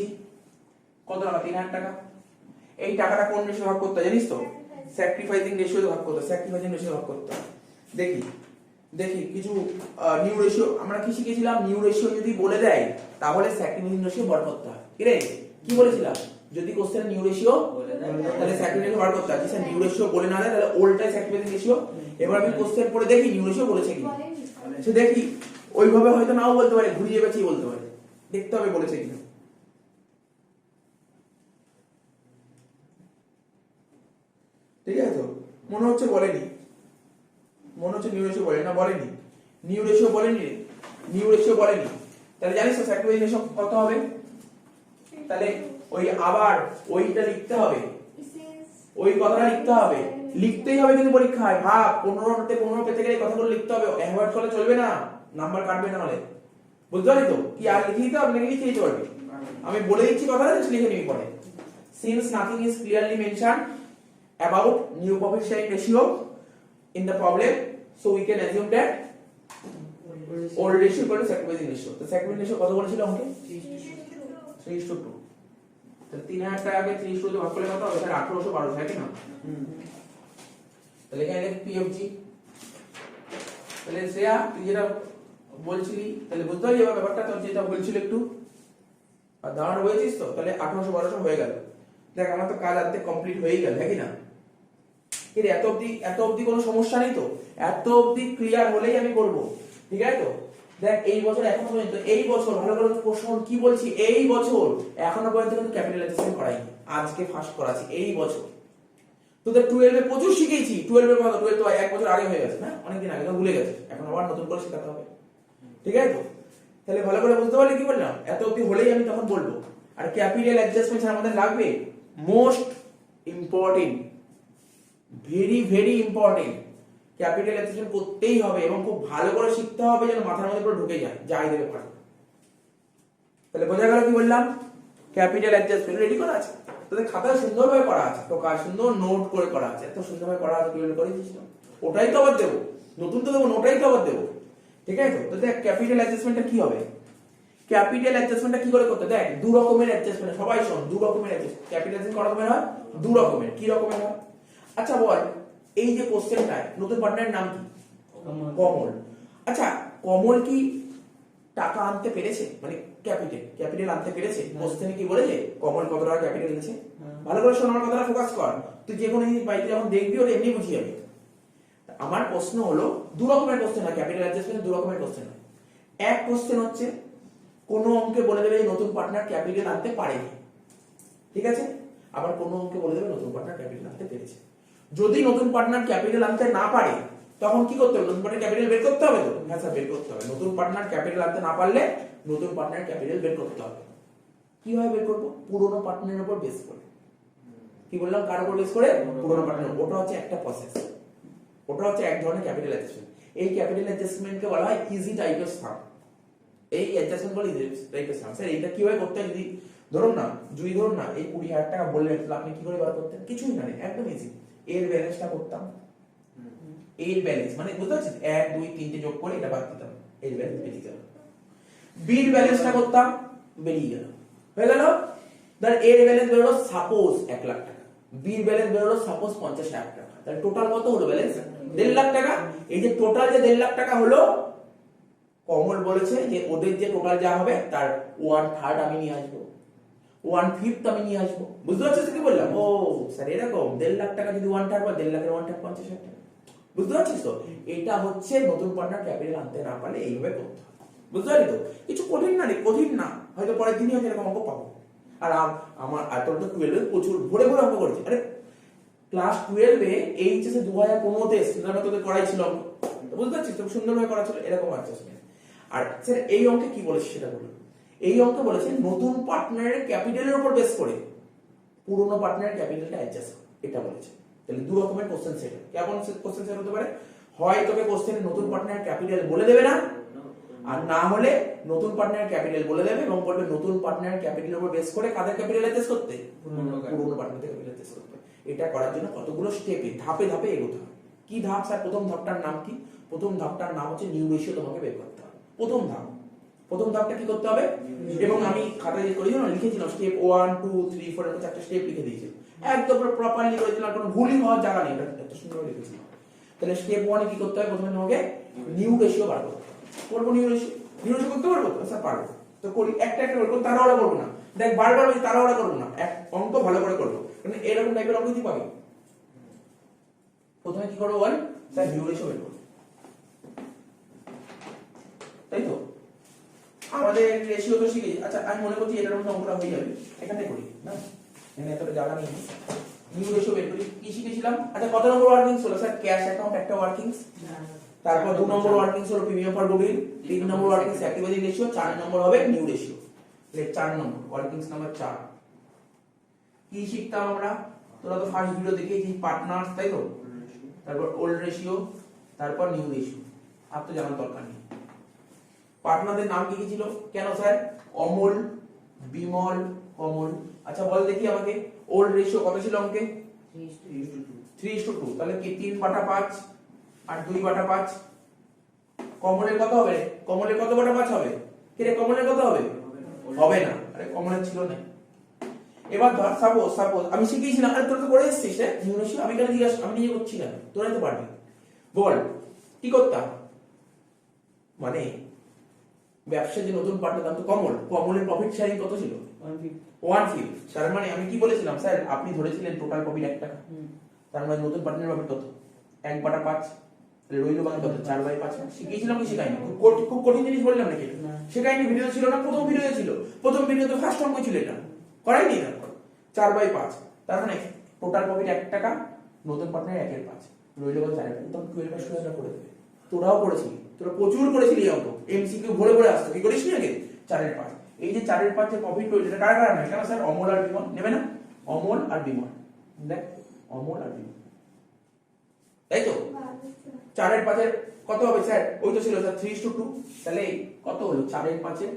কত টাকা 3000 টাকা এই টাকাটা কোন রেশিও ভাগ করতে জানিস তো স্যাক্রিফাইসিং রেশিও ভাগ করতে স্যাক্রিফাইসিং রেশিও ভাগ করতে দেখি কিছু নিউ রেশিও আমরা কি শিখেছিলাম নিউ রেশিও যদি বলে দেয় তাহলে স্যাক্রিফাইসিং রেশিও বার করতে হয় কি রে কি বলেছিলাম যদি কোশ্চেন নিউ রেশিও বলে দেয় তাহলে স্যাক্রিফাইসিং রেশিও বার করতে হয় স্যার নিউ রেশিও বলে না দেয় তাহলে ওল্ডটাই স্যাক্রিফাইসিং রেশিও এবার আমি কোশ্চেন পড়ে দেখি নিউ রেশিও বলেছে কি সে দেখি ওইভাবে হয়তো নাও বলতে পারে ঘুরিয়ে পেঁচিয়ে বলতে পারে দেখতে হবে বলেছে কিনা ঠিক আছে তো মনে হচ্ছে বলেনি মনে হচ্ছে নিউ রেশিও বলেনি না বলেনি নিউ রেশিও বলেনি নিউ রেশিও বলেনি তাহলে জানিস তো স্যাক্রিফাইসিং রেশিও কত হবে তাহলে ওই আবার ওইটা লিখতে হবে ওই কথাটা লিখতে হবে লিখতেই হবে কিন্তু পরীক্ষায় ভাব 15 তে 15 পেতে গেলে কথাগুলো লিখতে হবে অ্যাভয়েড করলে চলবে না নাম্বার কাটবে না হলে বুঝতে পারলি তো কি আর লিখে দিতে হবে নাকি লিখে দিতে পারবি আমি বলে দিচ্ছি কথাটা জাস্ট লিখে নিবি পরে since nothing is clearly mentioned about new profit sharing ratio in the problem so we can assume that old ratio equal to sacrificing ratio তো sacrificing ratio কত বলেছিল আমাকে 3:2 তাহলে 3000 টাকাকে 3:2 দিয়ে ভাগ করলে কত হবে স্যার 1812 হয় কি না তাহলে এখানে লিখ PFG তাহলে শ্রেয়া তুই যেটা বলছিলি তাহলে বুঝতে পারলি এবার ব্যাপারটা তোর যেটা বলছিল একটু আর দাঁড়ানো হয়েছিস তো তাহলে 1812 হয়ে গেল দেখ আমার তো কাজ আজকে কমপ্লিট হয়েই গেল হ্যাঁ কি না এর এত অবধি কোনো সমস্যা নেই তো এত অবধি ক্লিয়ার হলেই আমি করব ঠিক আছে তো দেখ এই বছর এখনো পর্যন্ত এই বছর ভালো করে প্রশ্ন কি বলছি এই বছর এখনো পর্যন্ত কিন্তু ক্যাপিটালাইজেশন করাইনি আজকে ফার্স্ট করাচ্ছি এই বছর তোদের 12 এ প্রচুর শিখেছি 12 এর কথা 12 তো এক বছর আগে হয়ে গেছে না অনেকদিন আগে তো ভুলে গেছে এখন আবার নতুন করে শেখাতে হবে ঠিক আছে তো তাহলে ভালো করে বুঝতে পারলি কি বললাম এত অবধি হলেই আমি তখন বলবো আর ক্যাপিটাল অ্যাডজাস্টমেন্ট আমাদের লাগবে most important very very important capital adjustment করতেই হবে এবং খুব ভালো করে শিখতে হবে যেন মাথার মধ্যে পুরো ঢুকে যায় যাই দেবে পারে তাহলে বোঝা গেল কি বললাম ক্যাপিটাল অ্যাডজাস্টমেন্ট রেডি করা আছে তোদের খাতায় সুন্দরভাবে করা আছে তো কাজ সুন্দর নোট করে করা আছে এত সুন্দরভাবে করা আছে ক্লিয়ার করে দিস না ওটাই তো আবার দেবো নতুন তো দেবো ওটাই তো আবার দেবো ঠিক আছে তো দেখ ক্যাপিটাল অ্যাডজাস্টমেন্টটা কি হবে ক্যাপিটাল অ্যাডজাস্টমেন্টটা কি করে করতে দেখ দু রকমের অ্যাডজাস্টমেন্ট সবাই শোন দু রকমের অ্যাডজাস্টমেন্ট ক্যাপিটাল অ্যাডজাস্টমেন্ট কত রকমের হয় দু রকমের কি রকমের হয় আচ্ছা বল এই যে কোশ্চেনটা নতুন পার্টনারের নাম কি কমল আচ্ছা কমল কি টাকা আনতে পেরেছে, মানে ক্যাপিটাল আনতে পেরেছে? কোশ্চেনে কি বলেছে কমল কত টাকা ক্যাপিটাল এনেছে? ভালো করে শোন, আমার কথাটা ফোকাস কর। তুই যে কোনো জিনিস বাড়িতে যখন দেখবি ওটা এমনি বুঝিয়ে যাবে। আমার প্রশ্ন হলো দু রকমের কোশ্চেন হয় ক্যাপিটাল অ্যাডজাস্টমেন্ট, দু রকমের কোশ্চেন হয়। এক কোশ্চেন হচ্ছে কোনো অঙ্কে বলে দেবে নতুন পার্টনার ক্যাপিটাল আনতে পারেনি, ঠিক আছে? আবার কোনো অঙ্কে বলে দেবে নতুন পার্টনার ক্যাপিটাল আনতে পেরেছে। যদি নতুন পার্টনার ক্যাপিটাল আনতে না পারে তখন কি করতে হবে? নতুন পার্টনার ক্যাপিটাল বের করতে হবে তো? হ্যাঁ স্যার, বের করতে হবে। নতুন পার্টনার ক্যাপিটাল আনতে না পারলে নতুন পার্টনার ক্যাপিটাল বের করতে হবে। কিভাবে বের করবো? পুরনো পার্টনারের উপর বেস করে। কি বললাম? কার উপর বেস করে? পুরনো পার্টনার। ওটা হচ্ছে একটা প্রসেস, ওটা হচ্ছে এক ধরনের ক্যাপিটাল অ্যাডজাস্টমেন্ট। এই ক্যাপিটাল অ্যাডজাস্টমেন্টকে বলা হয় ইজি টাইপের সাম। এই অ্যাডজাস্টমেন্ট বলে ইজি টাইপের সাম। স্যার এটা কিভাবে করতে হয়? যদি ধরুন না এই 20,000 টাকা বললেন, তাহলে আপনি কি করে বার করতেন? কিছুই না, একদম ইজি। এর ব্যালেন্সটা করতাম, এর ব্যালেন্স মানে বুঝতে পারছেন, 1 2 3টে যোগ করে এটা বাদ দিতাম, এর ব্যালেন্স বেরিয়ে গেল। বির ব্যালেন্সটা করতাম, বেরিয়ে গেল, হয়ে গেল। ধর এর ব্যালেন্স বেরোলো সাপোজ 1 লাখ টাকা, বির ব্যালেন্স বেরোলো সাপোজ 50,000 টাকা, তাহলে টোটাল কত হলো ব্যালেন্স? 1.5 লাখ টাকা। এই যে টোটাল যে 1.5 লাখ টাকা হলো, কমল বলেছে যে ওদের যে টোটাল যা হবে তার 1/3 আমি নিয়ে আসবো, 1/5 আমি নিয়ে আসবো। বুঝতে পারছিস কি বললাম? ও স্যার এরকম 1.5 লাখ টাকা যদি 1/3 বা 1.5 লাখের 1/3 50,000 টাকা। বুঝতে পারছিস তো? এটা হচ্ছে নতুন পার্টনার ক্যাপিটাল আনতে না পারলে এইভাবে করতে হবে। বুঝতে পারলি তো? কিছু কঠিন না রে, কঠিন না। হয়তো পরের দিনই হয়তো এরকম অঙ্ক পাবো। আর আমার তোর তো 12 এ প্রচুর ভরে ভরে অঙ্ক করেছে। আরে ক্লাস 12 এ এইচএসএ 2015 তে স্টুডেন্টরা তোদের করাইছিল অঙ্ক। বুঝতে পারছিস তো? সুন্দরভাবে করা ছিল, এরকম অ্যাডজাস্টমেন্ট। আর স্যার এই অঙ্কে কি বলেছে সেটা বলুন। এই অঙ্কে বলেছে নতুন পার্টনারের ক্যাপিটালের উপর বেস করে পুরনো পার্টনারের ক্যাপিটালটা অ্যাডজাস্ট করে, এটা বলেছে। তাহলে দু রকমের কোশ্চেন সেট। কেমন কোশ্চেন সেট হতে পারে? হয় তোকে কোশ্চেনে নতুন পার্টনারের ক্যাপিটাল বলে দেবে না, আর না হলে নতুন পার্টনারের ক্যাপিটাল বলে দেবে এবং বলবে নতুন পার্টনারের ক্যাপিটালের উপর বেস করে কাদের ক্যাপিটাল অ্যাডজাস্ট করতে? পুরনো পার্টনারের ক্যাপিটাল অ্যাডজাস্ট করতে। এটা করার জন্য কতগুলো স্টেপে ধাপে ধাপে এগোতে হবে। কি ধাপ স্যার? প্রথম ধাপটার নাম কি? প্রথম ধাপটার নাম হচ্ছে নিউ রেশিও তোমাকে বের করতে হবে। প্রথম ধাপটা কি করতে হবে? এবং আমি খাতায় যে করেছিলাম লিখেছিলাম স্টেপ 1 2 3 4 এরকম 4টা স্টেপ লিখে দিয়েছি, একদম প্রপারলি করেছিলাম, কোনো ভুলই হওয়ার জায়গা নেই, এটা এত সুন্দর করে লিখেছিলাম। তাহলে স্টেপ 1 এ কি করতে হবে? প্রথমে তোমাকে নিউ রেশিও বার করতে হবে। করবো নিউ রেশিও করতে পারবো তো? স্যার পারবো তো, করি। একটা একটা করে করবো, তাড়াহুড়া করবো না। দেখ বারবার ওই তাড়াহুড়া করবো না, এক অঙ্ক ভালো করে করবো, মানে এরকম টাইপের অঙ্ক কি পাবি। প্রথমে কি করবো বল? স্যার নিউ রেশিও বের করবো, তাই তো? আমাদের রেশিও তো শিখেছি। আচ্ছা আমি মনে করছি এটার মধ্যে অঙ্কটা হয়ে যাবে, এখানে করি না, এখানে এতটা জায়গা নেই। নিউ রেশিও বের করি। কি শিখেছিলাম? আচ্ছা কত নম্বর ওয়ার্কিংস হলো স্যার? ক্যাশ অ্যাকাউন্ট একটা ওয়ার্কিংস, তারপর 2 নম্বর ওয়ার্কিংস হলো premium for goodwill, 3 number workings activity ratio, 4 নম্বর হবে নিউ রেশিও। তাহলে 4 নম্বর ওয়ার্কিংস নাম্বার 4 কি শিখতাম আমরা? তোরা তো ফার্স্ট ভিডিও দেখেছিস পার্টনারস, তাই তো? তারপর ওল্ড রেশিও, তারপর নিউ রেশিও। আর তো জানার দরকার নেই। পার্টনারদের নাম কি কি ছিল? কেন স্যার? অমল, বিমল, কমল। আচ্ছা বল দেখি আমাকে, ওল্ড রেশিও কত ছিল অঙ্কে? 3:2। তাহলে কি 3/5 আর 2/5? কমলের কত হবে? কমলের কত বাটা 5 হবে? কি রে কমলের কত হবে? হবে না, আরে কমলের ছিল না। এবার ধর সাপোজ আমি শিখিয়েছিলাম, আরে তোরা তো করে এসেছিস রে নিউ রেশিও, আমি কেন জিজ্ঞাসা, আমি নিজে করছি না, তোরাই তো পারবি। বল কি করতাম? মানে ব্যবসা যে নতুন পার্টনার দাম তো কমলের প্রফিট শেয়ারিং কত ছিল? 1/5। তার মানে আমি কি বলেছিলাম স্যার, আপনি ধরেছিলেন টোটাল প্রফিট 1 টাকা, তার মানে নতুন পার্টনারের প্রফিট কত? 1/5। তাহলে রইল বাকি কত? 4/5। শিখিয়েছিলাম কি শেখাইনি? খুব কঠিন জিনিস বললাম নাকি? শেখাইনি, ভিডিও ছিল না, প্রথম ভিডিও ছিল, প্রথম ভিডিওতে ফার্স্ট অঙ্ক ছিল, এটা করাইনি না। 4/5, তার মানে টোটাল প্রফিট 1 টাকা, নতুন পার্টনার 1/5, রইল বাকি 4/5। তখন 12 স্টুডেন্টরা করে দেবে। তোরাও করেছিলি, তোরা প্রচুর করেছিলি অঙ্ক, এমসিকিউ ভরে ভরে আসতো। কি করিস নি আগে? 4/5। এই যে 4/5 এর প্রফিট রইল, এটা কার কারণে? কেন স্যার? অমল আর বিমল নেবে না? অমল আর বিমল, দেখ অমল আর বিমল, তাই তো? 4/5 এর কত হবে স্যার? ওই তো ছিল স্যার 3:2। তাহলে কত হলো? 4/5 এর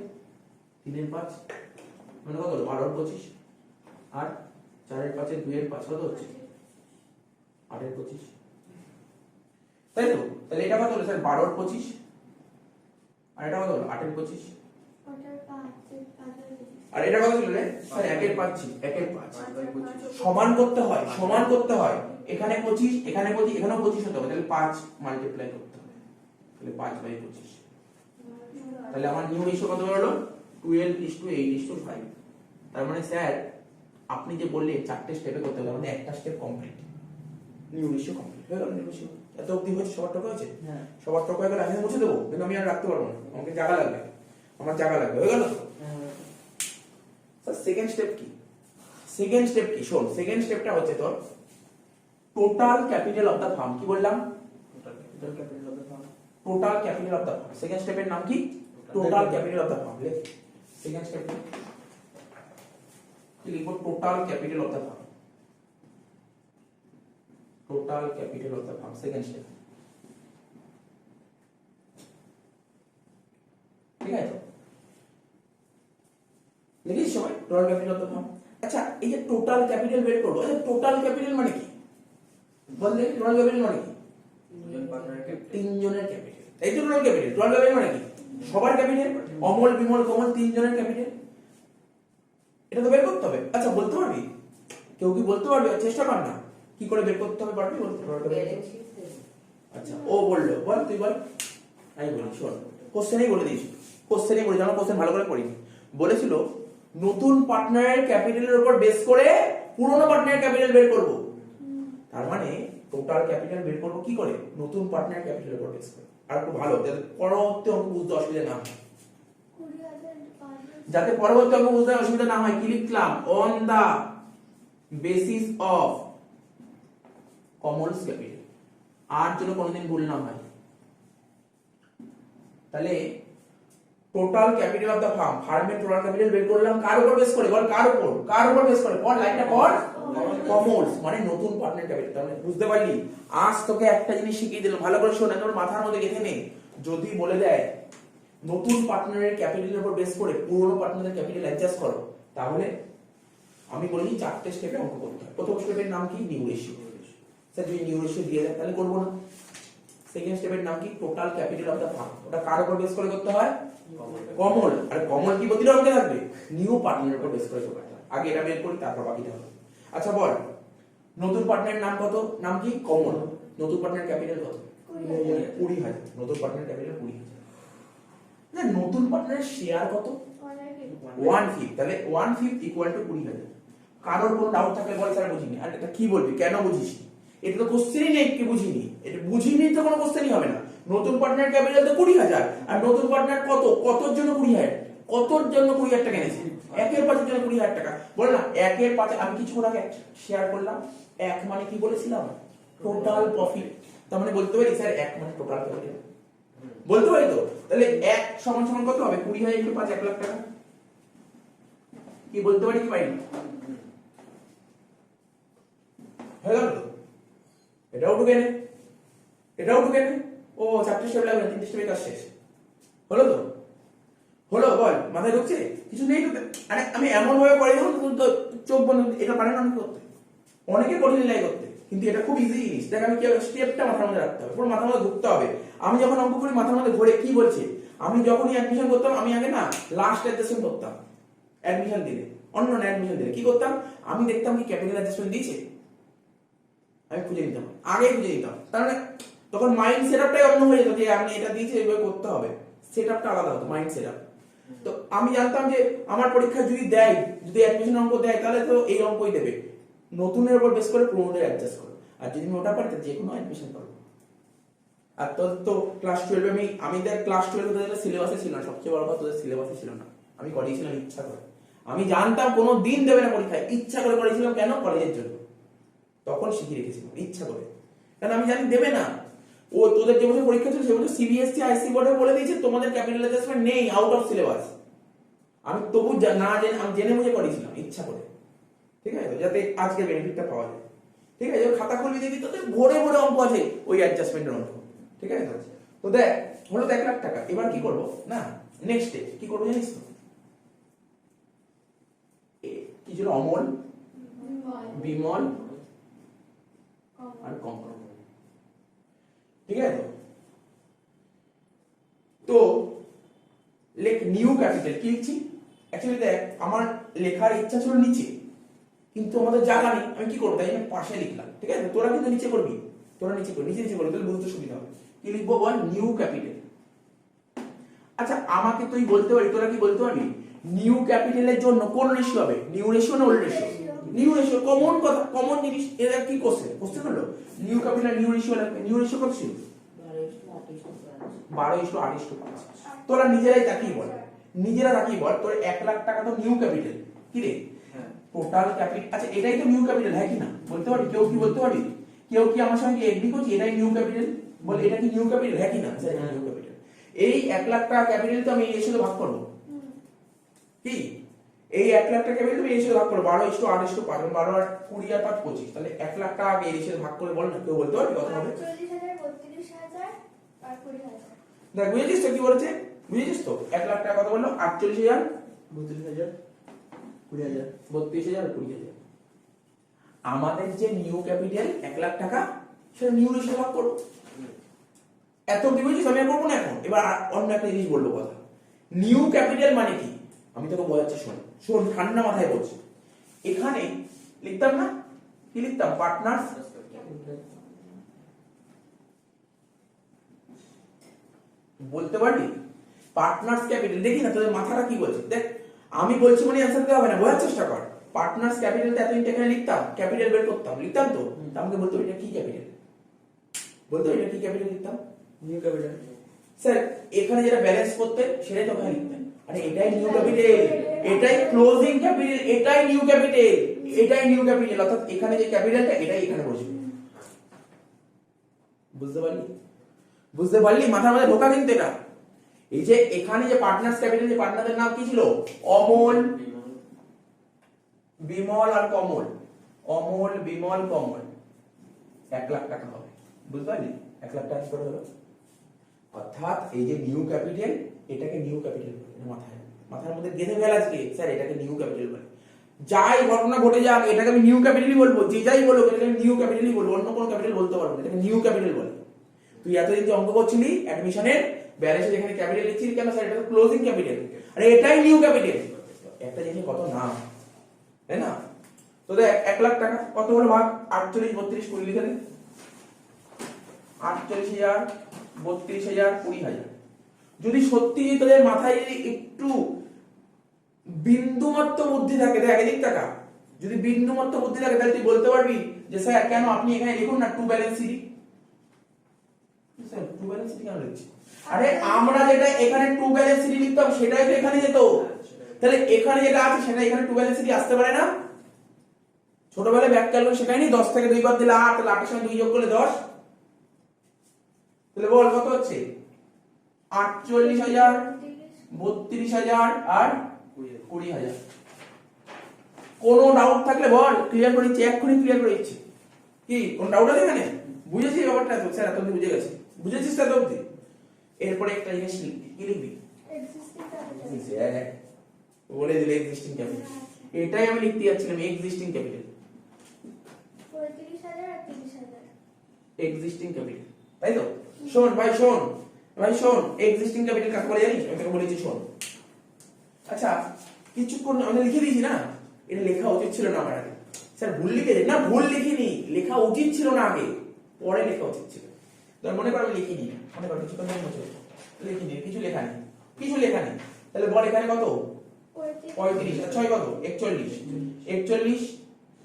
3/5 মানে কত হলো? 12/25। আর 4/5 এর 2/5 কত হচ্ছে? 8/25, তাই তো? তাহলে এটা কত হলো স্যার? 12/25। আর এটা কত হলো? 8/25। আর এটা কত ছিল রে স্যার? 1/5 ছিল, 1/5। সমান করতে হয়, সমান করতে হয়। এখানে 25, এখানে 25, এখানেও 25 হতে হবে, তাহলে 5 মাল্টিপ্লাই করতে হবে, তাহলে 5/25। তাহলে আমার নিউ রেশিও কত হলো 12:8:5। তার মানে স্যার আপনি যে বললেন চারটে স্টেপে করতে হবে, মানে একটা step complete, new ratio complete হয়ে গেল। নিউ রেশিও এত অবধি হয়েছে, সবার টাকা হয়েছে, হ্যাঁ। সবার টাকা হয়ে গেলে আমি মুছে দেবো, কিন্তু আমি আর রাখতে পারবো না, আমাকে জায়গা লাগবে, আমার জায়গা লাগবে, হয়ে গেল তো। স্যার সেকেন্ড স্টেপ কি? সেকেন্ড স্টেপ কি শোন, সেকেন্ড স্টেপটা হচ্ছে তোর total capital of the firm. কি বললাম? Total capital of the firm. Total capital of the firm. Second স্টেপের নাম কি? Total capital of the firm. লেখ সেকেন্ড স্টেপ কি লিখবো? Total capital of the firm. Total capital of the firm second step. ঠিক আছে তো? লিখিস সবাই total capital of the firm. আচ্ছা এই যে টোটাল ক্যাপিটাল বের করবো, আচ্ছা টোটাল ক্যাপিটাল মানে কি বললে? টোটাল ক্যাপিটাল মানে কি? তিনজনের ক্যাপিটাল। এই তো টোটাল ক্যাপিটাল। টোটাল ক্যাপিটাল মানে কি? সবার ক্যাপিটাল, অমল বিমল কমল তিনজনের ক্যাপিটাল। এটা তো বের করতে হবে। আচ্ছা বলতে পারবি? কেউ কি বলতে পারবে? চেষ্টা কর না, কি করে বের করতে হবে পারবি বলতে? আচ্ছা ও বললো, বল তুই বল। আমি বলি শোন, কোশ্চেনই বলে দিয়েছি, কোশ্চেনই বলে আমার কোশ্চেন ভালো করে পড়িনি। বলেছিল নতুন পার্টনারের ক্যাপিটালের উপর বেস করে পুরনো পার্টনারের ক্যাপিটাল বের করব। তার মানে টোটাল ক্যাপিটাল বের করব কি করে? নতুন পার্টনার ক্যাপিটালের উপর বেস করে। আর একটু ভালো যাতে পরবর্তী অঙ্ক বুঝতে অসুবিধা না হয়, যাতে পরবর্তী অঙ্ক বুঝতে অসুবিধা না হয়, কি লিখলাম? On the basis of commons capital. আর যেন কোনোদিন ভুল না হয়। তাহলে total capital of the firm, ফার্মের টোটাল ক্যাপিটাল বের করলাম কার উপর বেস করে? বল কার উপর? কার উপর বেস করে? পড় লাইনটা পড়। কমনস মানে নতুন পার্টনার ক্যাপিটাল। তাহলে বুঝতে পারলি? আজ তোকে একটা জিনিস শিখিয়ে দিলাম, ভালো করে শোন, তোর মাথার মধ্যে গেঁথে নে। যদি বলে দেয় নতুন পার্টনারের ক্যাপিটালের উপর বেস করে পুরনো পার্টনারের ক্যাপিটাল অ্যাডজাস্ট করো, তাহলে আমি বলি চারটে স্টেপে অঙ্ক করতে হয়। প্রথম স্টেপের নাম কি? New ratio. স্যার যদি নিউ রেশিও দিয়ে দেয় তাহলে করবো না। সেকেন্ড স্টেপের নাম কি? Total capital of the firm. ওটা কার উপর বেস করে করতে হয়? কমন। আর কমন কি প্রতিটা অঙ্কে থাকবে? নিউ পার্টনারের উপর বেস করে করতে হয়। আগে এটা বের করি, তারপর বাকিটা হবে। আচ্ছা বল, নতুন পার্টনারের নাম কত? নাম কি? কমন। নতুন পার্টনার ক্যাপিটাল কত? 20,000। নতুন পার্টনার ক্যাপিটাল 20,000। না নতুন পার্টনারের শেয়ার কত? 1/5। তাহলে 1/5 ইকুয়াল টু 20,000। কারোর কোনো ডাউট থাকলে বল স্যার বুঝিনি। আর এটা কি বলবি? কেন বুঝিস? এটা তো কোশ্চেনই নেই, কি বুঝিনি? এটা বুঝিনি তো কোনো কোশ্চেনই হবে না। নতুন পার্টনার ক্যাপিটাল তো 20,000, আর নতুন পার্টনার কত? কতর জন্য 20,000? কতর জন্য 20,000 টাকা এনেছে? 1/5 জন্য 20,000 টাকা। বল না 1/5। আমি কিছুক্ষণ আগে শেয়ার করলাম, 1 মানে কি বলেছিলাম? Total profit. তার মানে বলতে পারি স্যার 1 মানে টোটাল ক্যাপিটাল। বলতে পারি তো? তাহলে 1 সমান সমান কত হবে? 20,000 × 5 1 লাখ টাকা। কি বলতে পারি কি পারি? হয়ে গেল তো? এটাও ঢুকে নে, এটাও ঢুকে নে। ও চারটে স্টেপ লাগবে, 3টে স্টেপে কাজ শেষ হলো তো? হলো বল, মাথায় ঢুকছে? কিছু নেই তো? আরে আমি এমন ভাবে পড়াই দেবো তো চোখ বন্ধ। এটা পারে না অনেকে করতে, অনেকে কঠিন লাই করতে, কিন্তু এটা খুব ইজি জিনিস। দেখ আমি কি স্টেপটা মাথার মধ্যে রাখতে হবে, পুরো মাথার মধ্যে ঢুকতে হবে। আমি যখন অঙ্ক করি মাথার মধ্যে ঘুরে কি বলছে। আমি যখনই অ্যাডমিশন করতাম, আমি আগে না লাস্ট অ্যাডজাস্টমেন্ট করতাম। অ্যাডমিশন দিলে, অন্য অ্যাডমিশন দিলে কি করতাম? আমি দেখতাম কি ক্যাপিটাল অ্যাডজাস্টমেন্ট দিয়েছে, আমি খুঁজে নিতাম, আগে খুঁজে নিতাম। তার মানে তখন মাইন্ড সেটআপটাই অন্য হয়ে যেত, যে আমি এটা দিয়েছি এইভাবে করতে হবে। সেটআপটা আলাদা হতো, মাইন্ড সেটআপ। তো আমি জানতাম যে আমার পরীক্ষা যদি দেয়, যদি অ্যাডমিশন অঙ্ক দেয়, তাহলে তো এই অঙ্কই দেবে, নতুনের উপর বেস করে পুরোনোদের অ্যাডজাস্ট করো। আর যদি আমি ওটা পারি তো যে কোনো অ্যাডমিশন করবো। আর তোর তো ক্লাস 12 আমি দেখ ক্লাস 12 তোদের সিলেবাসে ছিল না, সবচেয়ে বড় কথা তোদের সিলেবাসে ছিল না। আমি করিয়েছিলাম ইচ্ছা করে। আমি জানতাম কোনো দিন দেবে না পরীক্ষায়, ইচ্ছা করে করেছিলাম। কেন? কলেজের জন্য। তখন শিখিয়ে রেখেছিলাম ইচ্ছা করে, কারণ আমি জানি দেবে না। ও তোদের যে বছর পরীক্ষা ছিল সে বছর সিবিএসসি আইসি বোর্ডে বলে দিয়েছে তোমাদের ক্যাপিটাল অ্যাডজাস্টমেন্ট নেই, আউট অফ সিলেবাস। আমি তবু না জেনে, আমি জেনে বুঝে করেছিলাম ইচ্ছা করে। ঠিক আছে, যাতে আজকে বেনিফিটটা পাওয়া যায়। ঠিক আছে, খাতা খুলবি দেখবি তোদের ভরে ভরে অঙ্ক আছে ওই অ্যাডজাস্টমেন্টের অঙ্ক। ঠিক আছে তো দেখ হলো 1 লাখ টাকা। এবার কি করবো না, নেক্সট স্টেপ কি করবো জানিস তো? কি ছিল? অমল, বিমল আর কমল। ঠিক আছে তো লেখ নিউ ক্যাপিটাল। কি লিখছি? অ্যাকচুয়ালি দেখ আমার লেখার ইচ্ছা ছিল নিচে, কিন্তু আমাদের জায়গা নেই। আমি কি করবো? তাই আমি পাশে লিখলাম। ঠিক আছে, তোরা কিন্তু নিচে করবি, তোরা নিচে করবি, নিচে নিচে করবি, তাহলে বুঝতে সুবিধা হবে। কি লিখবো বল? New capital. আচ্ছা আমাকে তুই বলতে পারি, তোরা কি বলতে পারবি নিউ ক্যাপিটালের জন্য কোন রেশিও হবে, নিউ রেশিও না old ratio? New ratio, common কথা, কমন জিনিস। এরা কি কোশ্চেন হলো নিউ ক্যাপিটাল নিউ রেশিও লাগবে। নিউ রেশিও কত ছিল? 12:8:5। তোরা নিজেরাই তাকিয়ে বল, নিজেরা তাকিয়ে বল, তোর 1 লাখ টাকা তো নিউ ক্যাপিটাল কি রে? Total capital. আচ্ছা এটাই তো নিউ ক্যাপিটাল, হ্যাঁ কি না? বলতে পারি? কেউ কি বলতে পারি? কেউ কি আমার সঙ্গে এগ্রি করছে এটাই নিউ ক্যাপিটাল? বল এটা কি নিউ ক্যাপিটাল, হ্যাঁ কি না? Sir new capital. এই 1 লাখ টাকা ক্যাপিটাল তো আমি এই রেশিওতে ভাগ করব। কি এই 1 লাখ টাকা ক্যাপিটাল তুমি এই রেশিওতে ভাগ করো 12:8:5, 12 আর 20 আর 5 25, তাহলে 1 লাখ টাকা এই রেশিওতে ভাগ করে বল না, কেউ বলতে পারবে কথা হবে? 48,000, 32,000 আর 20,000। দেখ বুঝেছিস তো কি বলেছে? বুঝেছিস তো 1 লাখ টাকা কত বললো? 48,000, 32,000, 20,000, 32,000 আর 20,000। আমাদের যে নিউ ক্যাপিটাল 1 লাখ টাকা, সেটা নিউ রেশিও ভাগ করো। এত কি বুঝেছিস? আমি আর করবো না এখন। এবার অন্য একটা জিনিস বলবো কথা। নিউ ক্যাপিটাল মানে কি আমি তোকে বোঝাচ্ছি, শোন শোন ঠান্ডা মাথায় বলছি। এখানে লিখতাম না, কি লিখতাম? পার্টনার্স বলতে পারবি? Partners capital. দেখি না তোদের মাথাটা কি বলছে, দেখ আমি বলছি মানে অ্যানসার দিতে হবে না, বোঝার চেষ্টা কর। পার্টনার্স ক্যাপিটালটা এতদিন এখানে লিখতাম, ক্যাপিটাল বের করতাম, লিখতাম তো আমাকে বলতে হবে এটা কি ক্যাপিটাল, বলতে হবে এটা কি ক্যাপিটাল লিখতাম? New capital. স্যার এখানে যেটা ব্যালেন্স করতে সেটাই তো ওখানে লিখতেন। আরে এটাই নিউ ক্যাপিটাল, এটাই ক্লোজিং ক্যাপিটাল, এটাই নিউ ক্যাপিটাল, এটাই নিউ ক্যাপিটাল। অর্থাৎ এখানে যে ক্যাপিটালটা এটাই এখানে বসবে। বুঝতে পারলি? বুঝতে পারলি? মাথার মধ্যে ঢোকা কিন্তু এটা। এই যে এখানে যে পার্টনার্স ক্যাপিটাল, যে পার্টনারদের নাম কি ছিল? অমল, বিমল আর কমল। অমল, বিমল, কমল। 1 লাখ টাকা হবে। বুঝতে পারলি? 1 লাখ টাকা করে হলো। অর্থাৎ এই যে নিউ ক্যাপিটাল, এটাকে নিউ ক্যাপিটাল বলে। মাথায় মাথার মধ্যে গেঁথে ফেল আজকে, স্যার এটাকে নিউ ক্যাপিটাল বলে। যাই ঘটনা ঘটে যাক এটাকে আমি নিউ ক্যাপিটালই বলবো, যে যাই বলো এটাকে আমি নিউ ক্যাপিটালই বলবো, অন্য কোনো ক্যাপিটাল বলতে পারবো না, এটাকে নিউ ক্যাপিটাল বলে। তুই এতদিন যে অঙ্ক করছিলি অ্যাডমিশনের ব্যালেন্সে যেখানে ক্যাপিটাল লিখছিলি, কেন স্যার এটা তো ক্লোজিং ক্যাপিটাল, আরে এটাই নিউ ক্যাপিটাল। একটা জিনিস কত নাম, তাই না? তো দেখ 1 লাখ টাকা কত হলো ভাগ? 48, 32, 20 লিখে দে। 48,000, 32,000, 20,000। যদি সত্যি তোদের মাথায় যদি একটু বিন্দুমাত্র বুদ্ধি থাকে, দেখ এদিক টাকা, যদি বিন্দুমাত্র বুদ্ধি থাকে তাহলে তুই বলতে পারবি যে স্যার কেন আপনি এখানে লিখুন না to balance CD. Sir to balance CD কেন লিখছি? আরে আমরা যেটা এখানে টু ব্যালেন্স সিডি লিখতাম সেটাই তো এখানে যেত, তাহলে এখানে যেটা আছে সেটা এখানে টু ব্যালেন্স সিডি আসতে পারে না? ছোটবেলায় ব্যাক ক্যালকুলেশন শেখায়নি? 10 থেকে 2 বাদ দিলে 8, তাহলে 8 এর সঙ্গে 2 যোগ করলে 10, তাহলে বল কত হচ্ছে? 48,000, 32,000 আর 20,000। কোনো ডাউট থাকলে বল, ক্লিয়ার করে দিচ্ছি, এক্ষুনি ক্লিয়ার করে দিচ্ছি। কি কোন ডাউট আছে এখানে? বুঝেছিস ব্যাপারটা? তো স্যার এত বুঝে গেছে, বুঝেছিস তো এত অবধি? এরপরে একটা জিনিস লিখবি, কি লিখবি? Existing capital. বলে দিলে এক্সিস্টিং ক্যাপিটাল, এটাই আমি লিখতে যাচ্ছিলাম, এক্সিস্টিং ক্যাপিটাল। 35,000 আর 30,000। এক্সিস্টিং ক্যাপিটাল, তাই তো? শোন ভাই, শোন ভাই, শোন এক্সিস্টিং ক্যাপিটাল কাকে বলে জানিস? আমি তোকে বলেছি শোন। আচ্ছা কিছুক্ষণ আমি লিখে দিয়েছি না, এটা লেখা উচিত ছিল না আমার আগে। স্যার ভুল লিখেছি না? ভুল লিখিনি, লেখা উচিত ছিল না আগে, পরে লেখা উচিত ছিল। তোর মনে কর আমি লিখিনি, মনে কর কিছুক্ষণ লিখিনি, কিছু লেখা নেই, কিছু লেখা নেই, তাহলে বল এখানে কত? 35 আর 6 কত? 41, 41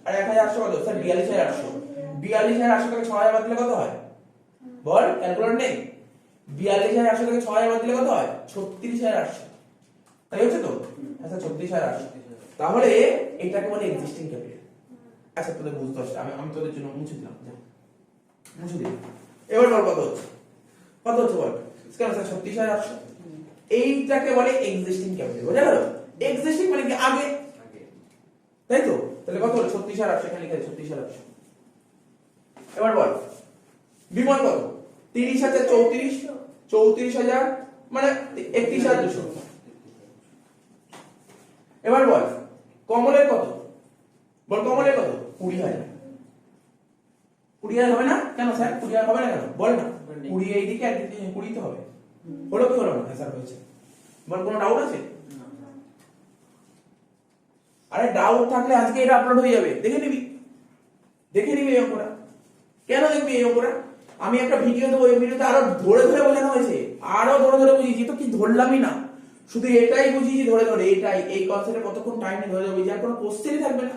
আর 1,800 কত? স্যার 42,800। 42,800 থেকে 6,000 বাদ দিলে কত হয়? বল, ক্যালকুলেটর নেই? 42,800 থেকে 6,000 বাদ দিলে কত হয়? 36,800। তাই হচ্ছে তো? আচ্ছা 36,800। তাহলে এটাকে বলে এক্সিস্টিং ক্যাপিটাল। আচ্ছা তোদের বুঝতে হচ্ছে, আমি তোদের জন্য মুছে দিলাম, মুছে দিলাম। এবার বল কত হচ্ছে? কত হচ্ছে বল? কেন স্যার 36,800? এইটাকে বলে এক্সিস্টিং ক্যাপিটাল, বুঝা গেল? এক্সিস্টিং মানে কি আগে, তাই তো? তাহলে কত হলো? 36,800, এখানে লিখে 36,800। এবার বল বিমল কত? 30,000, 34,000 মানে 31,200। এবার বল কমলের কত? বল কমলের কত? 20,000। 20,000 হবে না? কেন স্যার 20,000 হবে না কেন? বল না। 20 এইদিকে আর 20 তো হবে। হলো কি হলো না? স্যার হয়েছে। বল কোনো ডাউট আছে? আরে ডাউট থাকলে আজকে এটা আপলোড হয়ে যাবে, দেখে নিবি, দেখে নিবি এই অঙ্কটা। কেন দেখবি এই অঙ্কটা? আমি একটা ভিডিও দেবো, এই ভিডিওতে আরো ধরে ধরে বোঝানো হয়েছে, আরো ধরে ধরে বুঝিয়েছি। তো কি ধরলামই না, শুধু এটাই বুঝিয়েছি ধরে ধরে, এটাই এই কনসেপ্টে কতক্ষণ টাইম নিয়ে ধরে যাবে, যার কোনো কোশ্চেনই থাকবে না।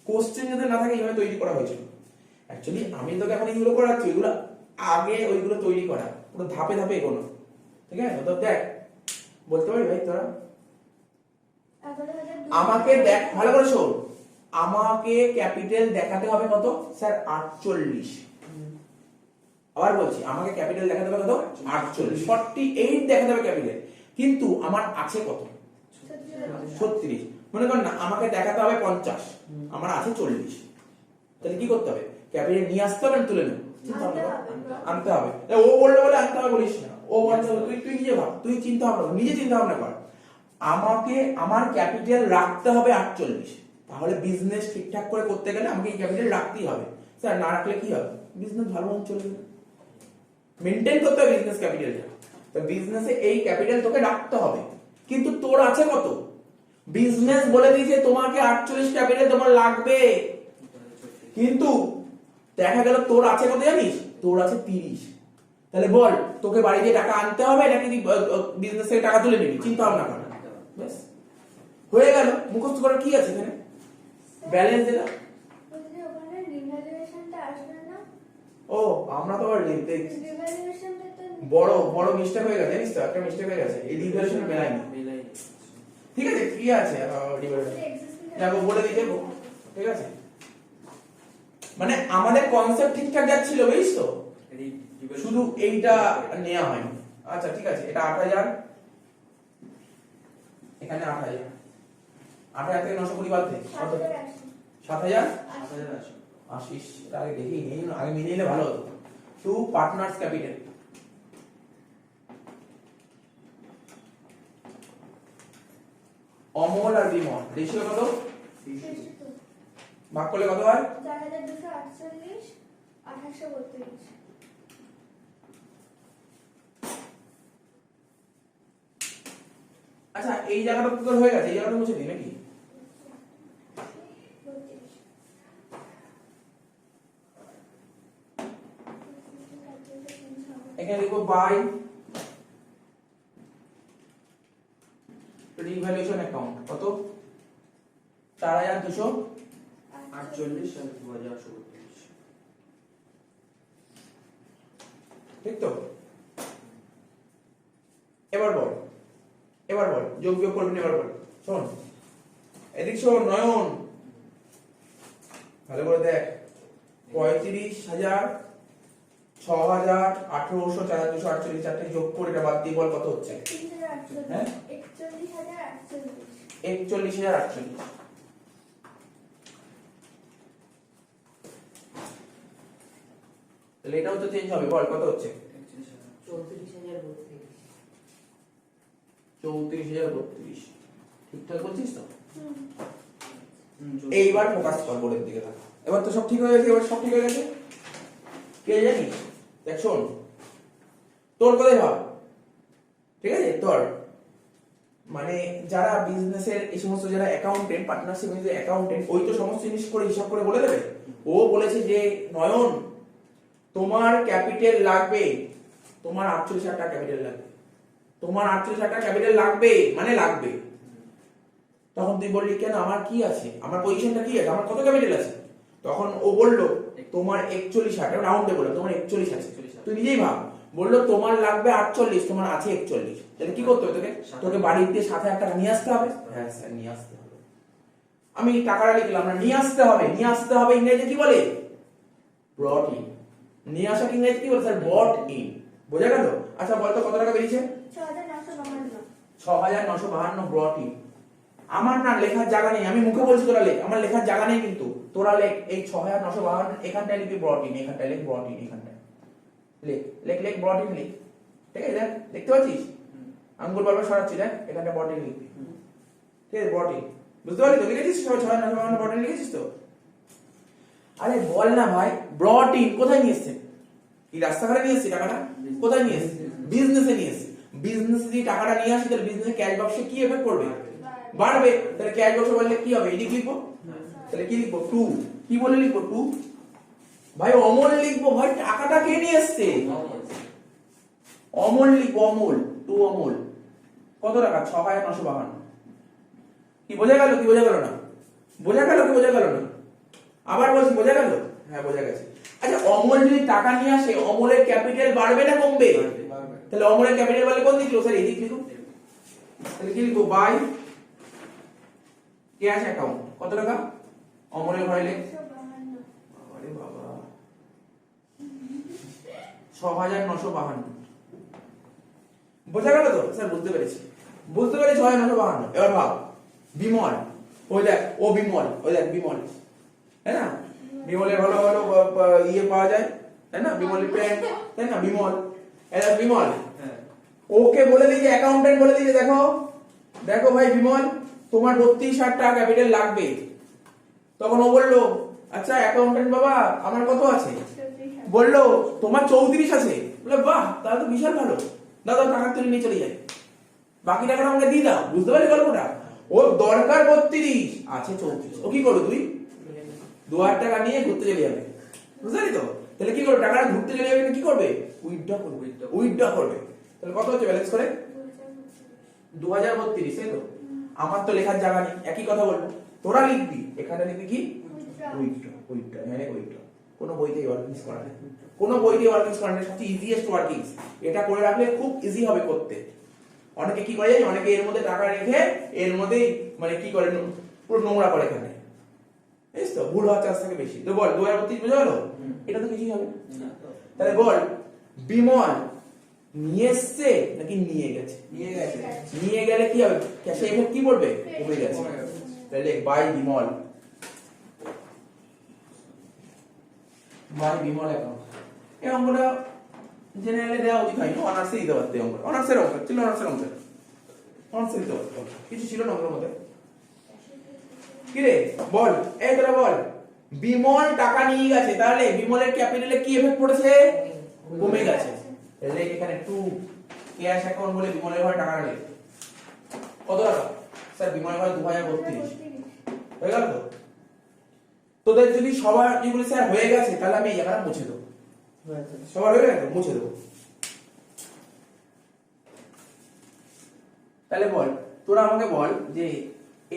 কোশ্চেন যদি না থাকে এইভাবে তৈরি করা হয়েছিল। অ্যাকচুয়ালি আমি তোকে এখন এইগুলো করাচ্ছি, এগুলো আগে ওইগুলো তৈরি করা, পুরো ধাপে ধাপে এগোনো, ঠিক আছে? তো দেখ বলতে পারি ভাই তোরা, 11,200 আমাকে দেখ ভালো করে শোন, আমাকে ক্যাপিটাল দেখাতে হবে কত স্যার? 48। আবার বলছি, আমাকে ক্যাপিটাল দেখাতে হবে কত? 48, 48 দেখাতে হবে ক্যাপিটাল, কিন্তু আমার আছে কত? 36। মনে কর না আমাকে দেখাতে হবে 50, আমার আছে 40, তাহলে কি করতে হবে? ক্যাপিটাল নিয়ে আসতে হবে না তুলে নেব? আনতে হবে। ও বললে বলে আনতে হবে বলিস না, ও বলছে তুই নিজে ভাব, তুই চিন্তা ভাবনা কর, নিজে চিন্তা ভাবনা কর। আমাকে আমার ক্যাপিটাল রাখতে হবে 48, তাহলে বিজনেস ঠিকঠাক করে করতে গেলে আমাকে এই ক্যাপিটাল রাখতেই হবে। স্যার না রাখলে কি হবে? বিজনেস ভালো মতো চলবে না, মেনটেন করতে হবে বিজনেস ক্যাপিটালটা। তো বিজনেসে এই ক্যাপিটাল তোকে রাখতে হবে, কিন্তু তোর আছে কত? বিজনেস বলে দিয়েছে তোমাকে 48 ক্যাপিটাল তোমার লাগবে, কিন্তু দেখা গেল তোর আছে কত জানিস? তোর আছে 30। তাহলে বল তোকে বাড়ি দিয়ে টাকা আনতে হবে নাকি বিজনেস থেকে টাকা তুলে নিবি? চিন্তা ভাবনা কর, ব্যাস হয়ে গেল। মুখস্থ করার কি আছে এখানে? ব্যালেন্স দিলা। বলছি ওখানে রিভ্যালুয়েশনটা আসবে না? ও আমরা তো আবার রিভ্যালুয়েশনটা তো বড় বড় মিস্টেক হয়ে গেছে, জানিস তো? একটা মিস্টেক হয়ে গেছে, এই রিভ্যালুয়েশন মেলায়নি। ঠিক আছে, কি আছে রিভ্যালুয়েশন? দেখো বলে দিতে, ঠিক আছে? মানে আমাদের কনসেপ্ট ঠিকঠাক যাচ্ছিল, বুঝিস তো, শুধু এইটা নেওয়া হয়নি। আচ্ছা ঠিক আছে, এটা 8000, এখানে 8000, 8000 থেকে 920 বাদ দে কত? 7000 80। আগে দেখি নেই, আগে মিলিয়ে নিলে ভালো হতো। টু পার্টনার্স ক্যাপিটাল, অমল আর বিমল রেশিও কত? 62, ভাগ করলে কত হয়? 4248, 2832। আচ্ছা এই জায়গাটা তো তোর হয়ে গেছে, এই জায়গাটা মুছে দিই নাকি? এখানে লিখবো বাই রিভ্যালুয়েশন অ্যাকাউন্ট, কত? 4248 আর 2832। ঠিক তো? এবার বল, এবার বল যোগ বিয়োগ করবেন, এবার বল। শোন এদিক শোন নয়ন, ভালো করে দেখ। 35,000, 6,000, 1800, 4,248, চারটে যোগ করে এটা বাদ দিয়ে বল কত হচ্ছে? 41,840, হ্যাঁ? 41,840। 41,048। তাহলে এটাও তো চেঞ্জ হবে, বল কত হচ্ছে? 34,032। ঠিকঠাক বলছিস তো? এইবার ফোকাস কর বোর্ডের দিকে থাক। এবার তো সব ঠিক হয়ে গেছে, এবার সব ঠিক হয়ে গেছে। কে জানিস? দেখ শোন, তোর কথাই ভাব, ঠিক আছে? তোর মানে যারা বিজনেসের এই সমস্ত যারা অ্যাকাউন্টেন্ট, পার্টনারশিপ যে অ্যাকাউন্টেন্ট, ওই তো সমস্ত জিনিস করে হিসাব করে বলে দেবে। ও বলেছে যে নয়ন তোমার ক্যাপিটাল লাগবে, তোমার 48,000 টাকা ক্যাপিটাল লাগবে, তোমার 48,000 টাকা ক্যাপিটাল লাগবে মানে লাগবে। তখন তুই বললি কেন আমার কি আছে, আমার পজিশনটা কি আছে, আমার কত ক্যাপিটাল আছে? তখন ও বললো তোমার 41,000, রাউন্ডে বললো তোমার 41 আছে। তুই নিজেই ভাব, বললো তোমার লাগবে 48, তোমার আছে 41, তাহলে কি করতে হবে তোকে? তোকে বাড়িতে 7,000 টাকা নিয়ে আসতে হবে। হ্যাঁ স্যার নিয়ে আসতে হবে। আমি টাকাটা লিখলাম না, নিয়ে আসতে হবে। নিয়ে আসতে হবে ইংরেজিতে কি বলে? ব্রট ইন। নিয়ে আসা ইংরেজিতে কি বলে স্যার? Bot in. বোঝা গেল? আচ্ছা বলতো কত টাকা বেরিয়েছে? 6,952। 6,952 ব্রট ইন। আমার না লেখার জায়গা নেই, আমি মুখে বলছি তোরা লেখ, আমার লেখার জায়গা নেই, কিন্তু তোরা লেখ এই 6,952 এখানটায় লিখবি ব্রট ইন, এখানটায় লিখ ব্রট ইন, এখানটায় লেখ লেখ লেখ ব্রট ইন লিখ। ঠিক আছে? দেখ দেখতে পাচ্ছিস আঙ্গুল বারবার সরাচ্ছি, দেখ এখানটা ব্রট ইন লিখবি। ঠিক আছে? ব্রট ইন বুঝতে পারলি তো? লিখেছিস 6,952 ব্রট ইন লিখেছিস তো? আরে বল না ভাই, ব্রট ইন কোথায় নিয়ে এসেছে? কি রাস্তাঘাটে নিয়ে এসেছি টাকাটা? কোথায় নিয়ে এসেছি? বিজনেসে নিয়ে এসেছি। বিজনেসে যদি টাকাটা নিয়ে আসি তাহলে বিজনেসে ক্যাশ বাক্সে কি এফেক্ট পড়বে? বাড়বে। তাহলে ক্যাশ বাক্স বললে কি হবে? এদিক লিখবো, তাহলে কি লিখবো? 2। কি বলে লিখবো? 2। ভাই অমল লিখবো, ভাই টাকাটা কে নিয়ে এসেছে? অমল লিখবো, অমল, 2 অমল। কত টাকা? 6,952। কি বোঝা গেল কি বোঝা গেল না? বোঝা গেল কি বোঝা গেল না? আবার বলছি, বোঝা গেল? হ্যাঁ বোঝা গেছে। আচ্ছা, অমল যদি টাকা নিয়ে আসে, অমলের ক্যাপিটাল বাড়বে না কমবে? তাহলে অমলের ক্যাপিটাল বাড়লে কোন দিক লিখো স্যার? এই দিক লিখো। তাহলে কি লিখবো? By cash account. কত টাকা অমলের ঘরে লেখ? 952। আরে বাবা, 6,952। বোঝা গেল তো স্যার? বুঝতে পেরেছি, বুঝতে পেরেছি। 6,952। এবার ভাব, বিমল, ওই দেখ, ও বিমল, ওই দেখ বিমল, তাই না? বিমলের ভালো ভালো ইয়ে পাওয়া যায়, তাই না? বিমলের প্যান্ট, তাই না? বিমল, এটা বিমল। হ্যাঁ ওকে বলে দিয়েছে, অ্যাকাউন্টেন্ট বলে দিয়েছে, দেখো দেখো ভাই বিমল, তোমার 32,000 টাকা ক্যাপিটাল লাগবে। তখন ও বললো, আচ্ছা অ্যাকাউন্টেন্ট বাবা, আমার কত আছে? 34,000। বললো তোমার 34 আছে। বলে বাহ, তাহলে তো বিশাল ভালো, দাদা টাকা তুলে নিয়ে চলে যায়, বাকি টাকাটা আমাকে দিয়ে দাও। বুঝতে পারলি গল্পটা? ওর দরকার 32, আছে 34। ও কি করলো? তুই 2,000 টাকা নিয়ে ঘুরতে চলে যাবে। বুঝতে পারলি তো? তাহলে কি করবে? টাকাটা ঘুরতে চলে যাবে, কি করবে? উইথড্র করবে, উইথড্র করবে। তাহলে কত হচ্ছে ব্যালেন্স করে? 2,032, তাই তো? আমার তো লেখার জায়গা নেই, একই কথা বলবো। তোরা লিখবি, এখানে লিখবি কি? উইথড্র, উইথড্র, মানে উইথড্র। কোনো বইতেই ওয়ার্কিংস করা নেই, কোনো বইতে ওয়ার্কিংস করা নেই। সবচেয়ে ইজিয়েস্ট ওয়ার্কিংস এটা করে রাখলে খুব ইজি হবে করতে। অনেকে কি করে জানি, অনেকে এর মধ্যে টাকা রেখে এর মধ্যেই মানে কি করে, পুরো নোংরা করে এখানে, বুঝছিস তো? ভুল হওয়ার চান্স থাকে বেশি। তো বল 2032 বোঝা গেল? এটা তো কিছুই হবে না। তাহলে বল, বিমল নিয়ে এসছে নাকি নিয়ে গেছে? নিয়ে গেছে। নিয়ে গেলে কি হবে? ক্যাশে এফেক্ট কি পড়বে? কমে গেছে। তাহলে by Bimal, by Bimal account. এই অঙ্কটা জেনারেলে দেওয়া উচিত হয়নি, অনার্সে দিতে পারতে। অঙ্ক অনার্সের অঙ্ক ছিল, অনার্সের অঙ্ক, অনার্সে দিতে পারতে, কিছু ছিল না অঙ্কের মধ্যে। কি রে বল, এই তোরা বল, বিমল টাকা নিয়ে গেছে, তাহলে বিমলের ক্যাপিটালে কি এফেক্ট পড়েছে? কমে গেছে। তাহলে এখানে 2 ক্যাশ অ্যাকাউন্ট বলে বিমলের ঘরে টাকা রাখলে কত টাকা? স্যার বিমলের ঘরে 2,032 হয়ে গেল তো? তোদের যদি সবার যেগুলো স্যার হয়ে গেছে, তাহলে আমি এই জায়গাটা মুছে দেবো। সবার হয়ে গেছে, মুছে দেবো। তাহলে বল, তোরা আমাকে বল যে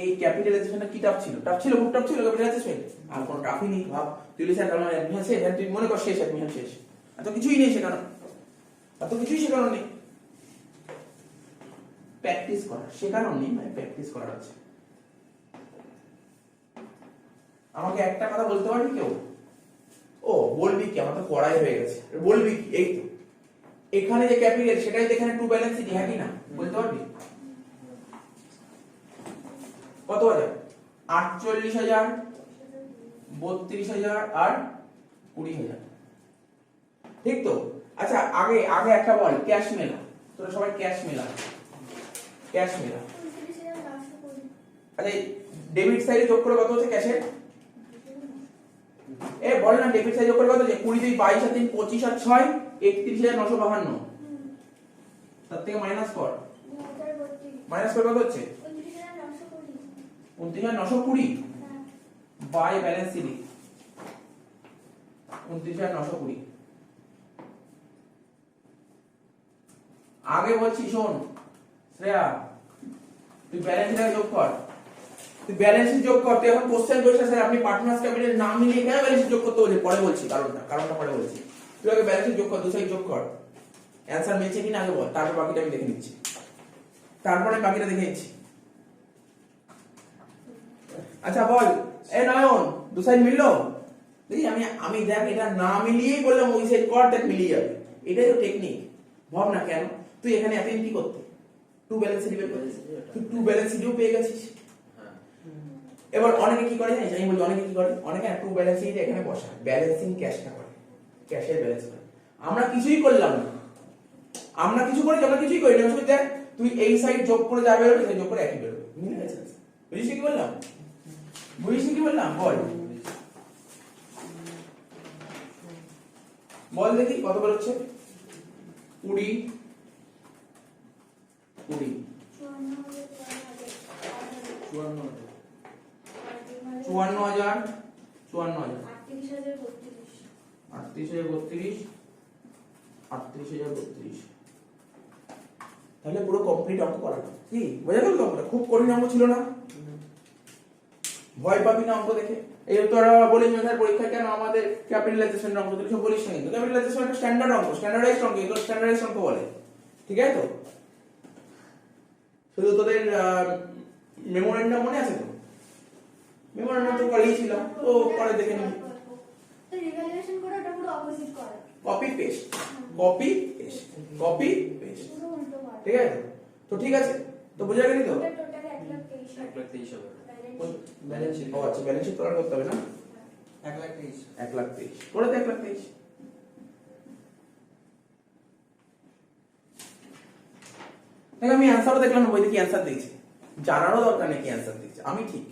এই ক্যাপিটালাইজেশনটা কি টাফ ছিল? টাফ ছিল, খুব টাফ ছিল ক্যাপিটালাইজেশন? আর কোনো টাফই নেই। ভাব তুই স্যার কারণ অ্যাডমিশন শেষ, তুই মনে কর শেষ, অ্যাডমিশন শেষ, এত কিছুই নেই শেখানো, এত কিছুই শেখানো নেই। প্র্যাকটিস করা, শেখানো নেই, মানে প্র্যাকটিস করার আছে। আমাকে একটা কথা বলতে পারবি কেউ? ও বলবি কি, আমার তো পড়াই হয়ে গেছে, বলবি কি? এই তো এখানে যে ক্যাপিটাল, সেটাই তো এখানে টু ব্যালেন্স সিটি, হ্যাঁ কি না? বলতে পারবি? কত হাজার? 48,000, 32,000 আর 20,000, ঠিক তো? আচ্ছা আগে আগে একটা বল, ক্যাশ মেলা। তোরা সবাই ক্যাশ মেলা, ক্যাশ মেলা। 29,920। আচ্ছা ডেবিট সাইডে যোগ করে কত হচ্ছে ক্যাশের? এ বল না, ডেবিট সাইডে যোগ করে কত হচ্ছে? 20 2 22 আর 3 25 আর 6 31,952। তার থেকে মাইনাস কর, 2032। মাইনাস করে কত হচ্ছে? 29,920। 29,920 হ্যাঁ। বাই ব্যালেন্স সিটি 29,920। আগে বলছি শোন শ্রেয়া, তুই ব্যালেন্সটা যোগ কর, তুই ব্যালেন্স যোগ কর। তুই এখন কোশ্চেন করিস স্যার আপনি পার্টনার্স ক্যাপিটাল নাম মিলিয়ে কেন ব্যালেন্স যোগ করতে বলছি? পরে বলছি কারণটা পরে বলছি। তুই আগে ব্যালেন্স যোগ কর, দু সাইড যোগ কর, অ্যানসার মিলছে কিনা আগে বল, তারপর বাকিটা আমি দেখে নিচ্ছি, তারপরে বাকিটা দেখে নিচ্ছি। আচ্ছা বল, এই নয়ন, দু সাইড মিললো? দেখি আমি দেখ, এটা না মিলিয়েই বললাম ওই সাইড কর, দেখ মিলিয়ে যাবে। এটাই তো টেকনিক। ভাব না কেন তুই এখানে এতদিন কি করতে? টু ব্যালেন্স সিটি বের করেছিস, তুই টু ব্যালেন্স সিটিও পেয়ে গেছিস। এবার অনেকে কি করে জানিস? আমি বলি অনেকে কি করে, অনেকে টু ব্যালেন্স সিটি এখানে বসায়, ব্যালেন্সিং ক্যাশটা করে, ক্যাশের ব্যালেন্স করে। আমরা কিছুই করলাম না, আমরা কিছু করি, আমরা কিছুই করি না। শুধু দেখ তুই এই সাইড যোগ করে যাবে, ওই সাইড যোগ করে একই বেরোবে, মিলে গেছে। বুঝিস কি বললাম? বুঝিস কি বললাম? বল বল দেখি কত বেরোচ্ছে? 20 20 54,000 54,000 38,032 38,032 তাহলে পুরো কমপ্লিট অঙ্ক করানো কি বোঝা গেল তো অঙ্কটা? খুব কঠিন অঙ্ক ছিল না, ভয় পাবি না অঙ্ক দেখে। এই তোরা বলিস মেধার পরীক্ষা কেন আমাদের ক্যাপিটালাইজেশন অঙ্ক তুই সব বলিস না, কিন্তু ক্যাপিটালাইজেশন একটা স্ট্যান্ডার্ড অঙ্ক, স্ট্যান্ডার্ডাইজড অঙ্ক, এগুলো স্ট্যান্ডার্ডাইজড অঙ্ক বলে, ঠিক আছে তো? শুধু তোদের মেমোরেন্ডাম মনে আছে তো? মেমোরেন্ডাম তো করিয়েছিলাম, তো পরে দেখে নিবি। তো রিভ্যালুয়েশন করে ওটা পুরো অপোজিট করা, copy paste, copy paste, copy paste, পুরো উল্টো করা। ঠিক আছে তো? ঠিক আছে তো, বোঝা গেলি তো? ওটা টোটাল 1,23,000 1,23,000 হবে। ব্যালেন্স ব্যালেন্স ও আচ্ছা, ব্যালেন্স শিট করার করতে হবে না? 1,23,000 1,23,000 করে দে, 1,23,000। দেখ আমি অ্যান্সারও দেখলাম না, বইতে কি অ্যান্সার দিয়েছে, জানারও দরকার নেই কি অ্যান্সার দিয়েছে। আমি ঠিক,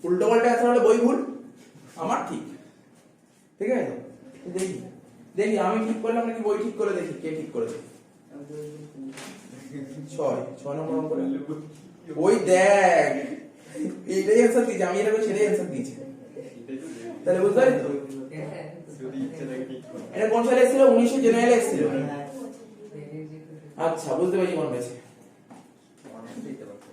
উল্টো পাল্টা অ্যান্সার হলে বই ভুল, আমার ঠিক, ঠিক আছে তো? তো দেখি দেখি আমি ঠিক করলাম নাকি বই ঠিক করে, দেখি কে ঠিক করে দেখি। 6 নম্বর অঙ্ক করে ওই দেখ, এইটাই অ্যান্সার দিয়েছে, আমি এটা সেটাই অ্যান্সার দিয়েছি, তাহলে বুঝতে পারি তো? এটা কোন সালে এসেছিল? 1900 জেনারেল এসেছিল। আচ্ছা বুঝতে পারছি কোন পেয়েছে। দিতে পারবে।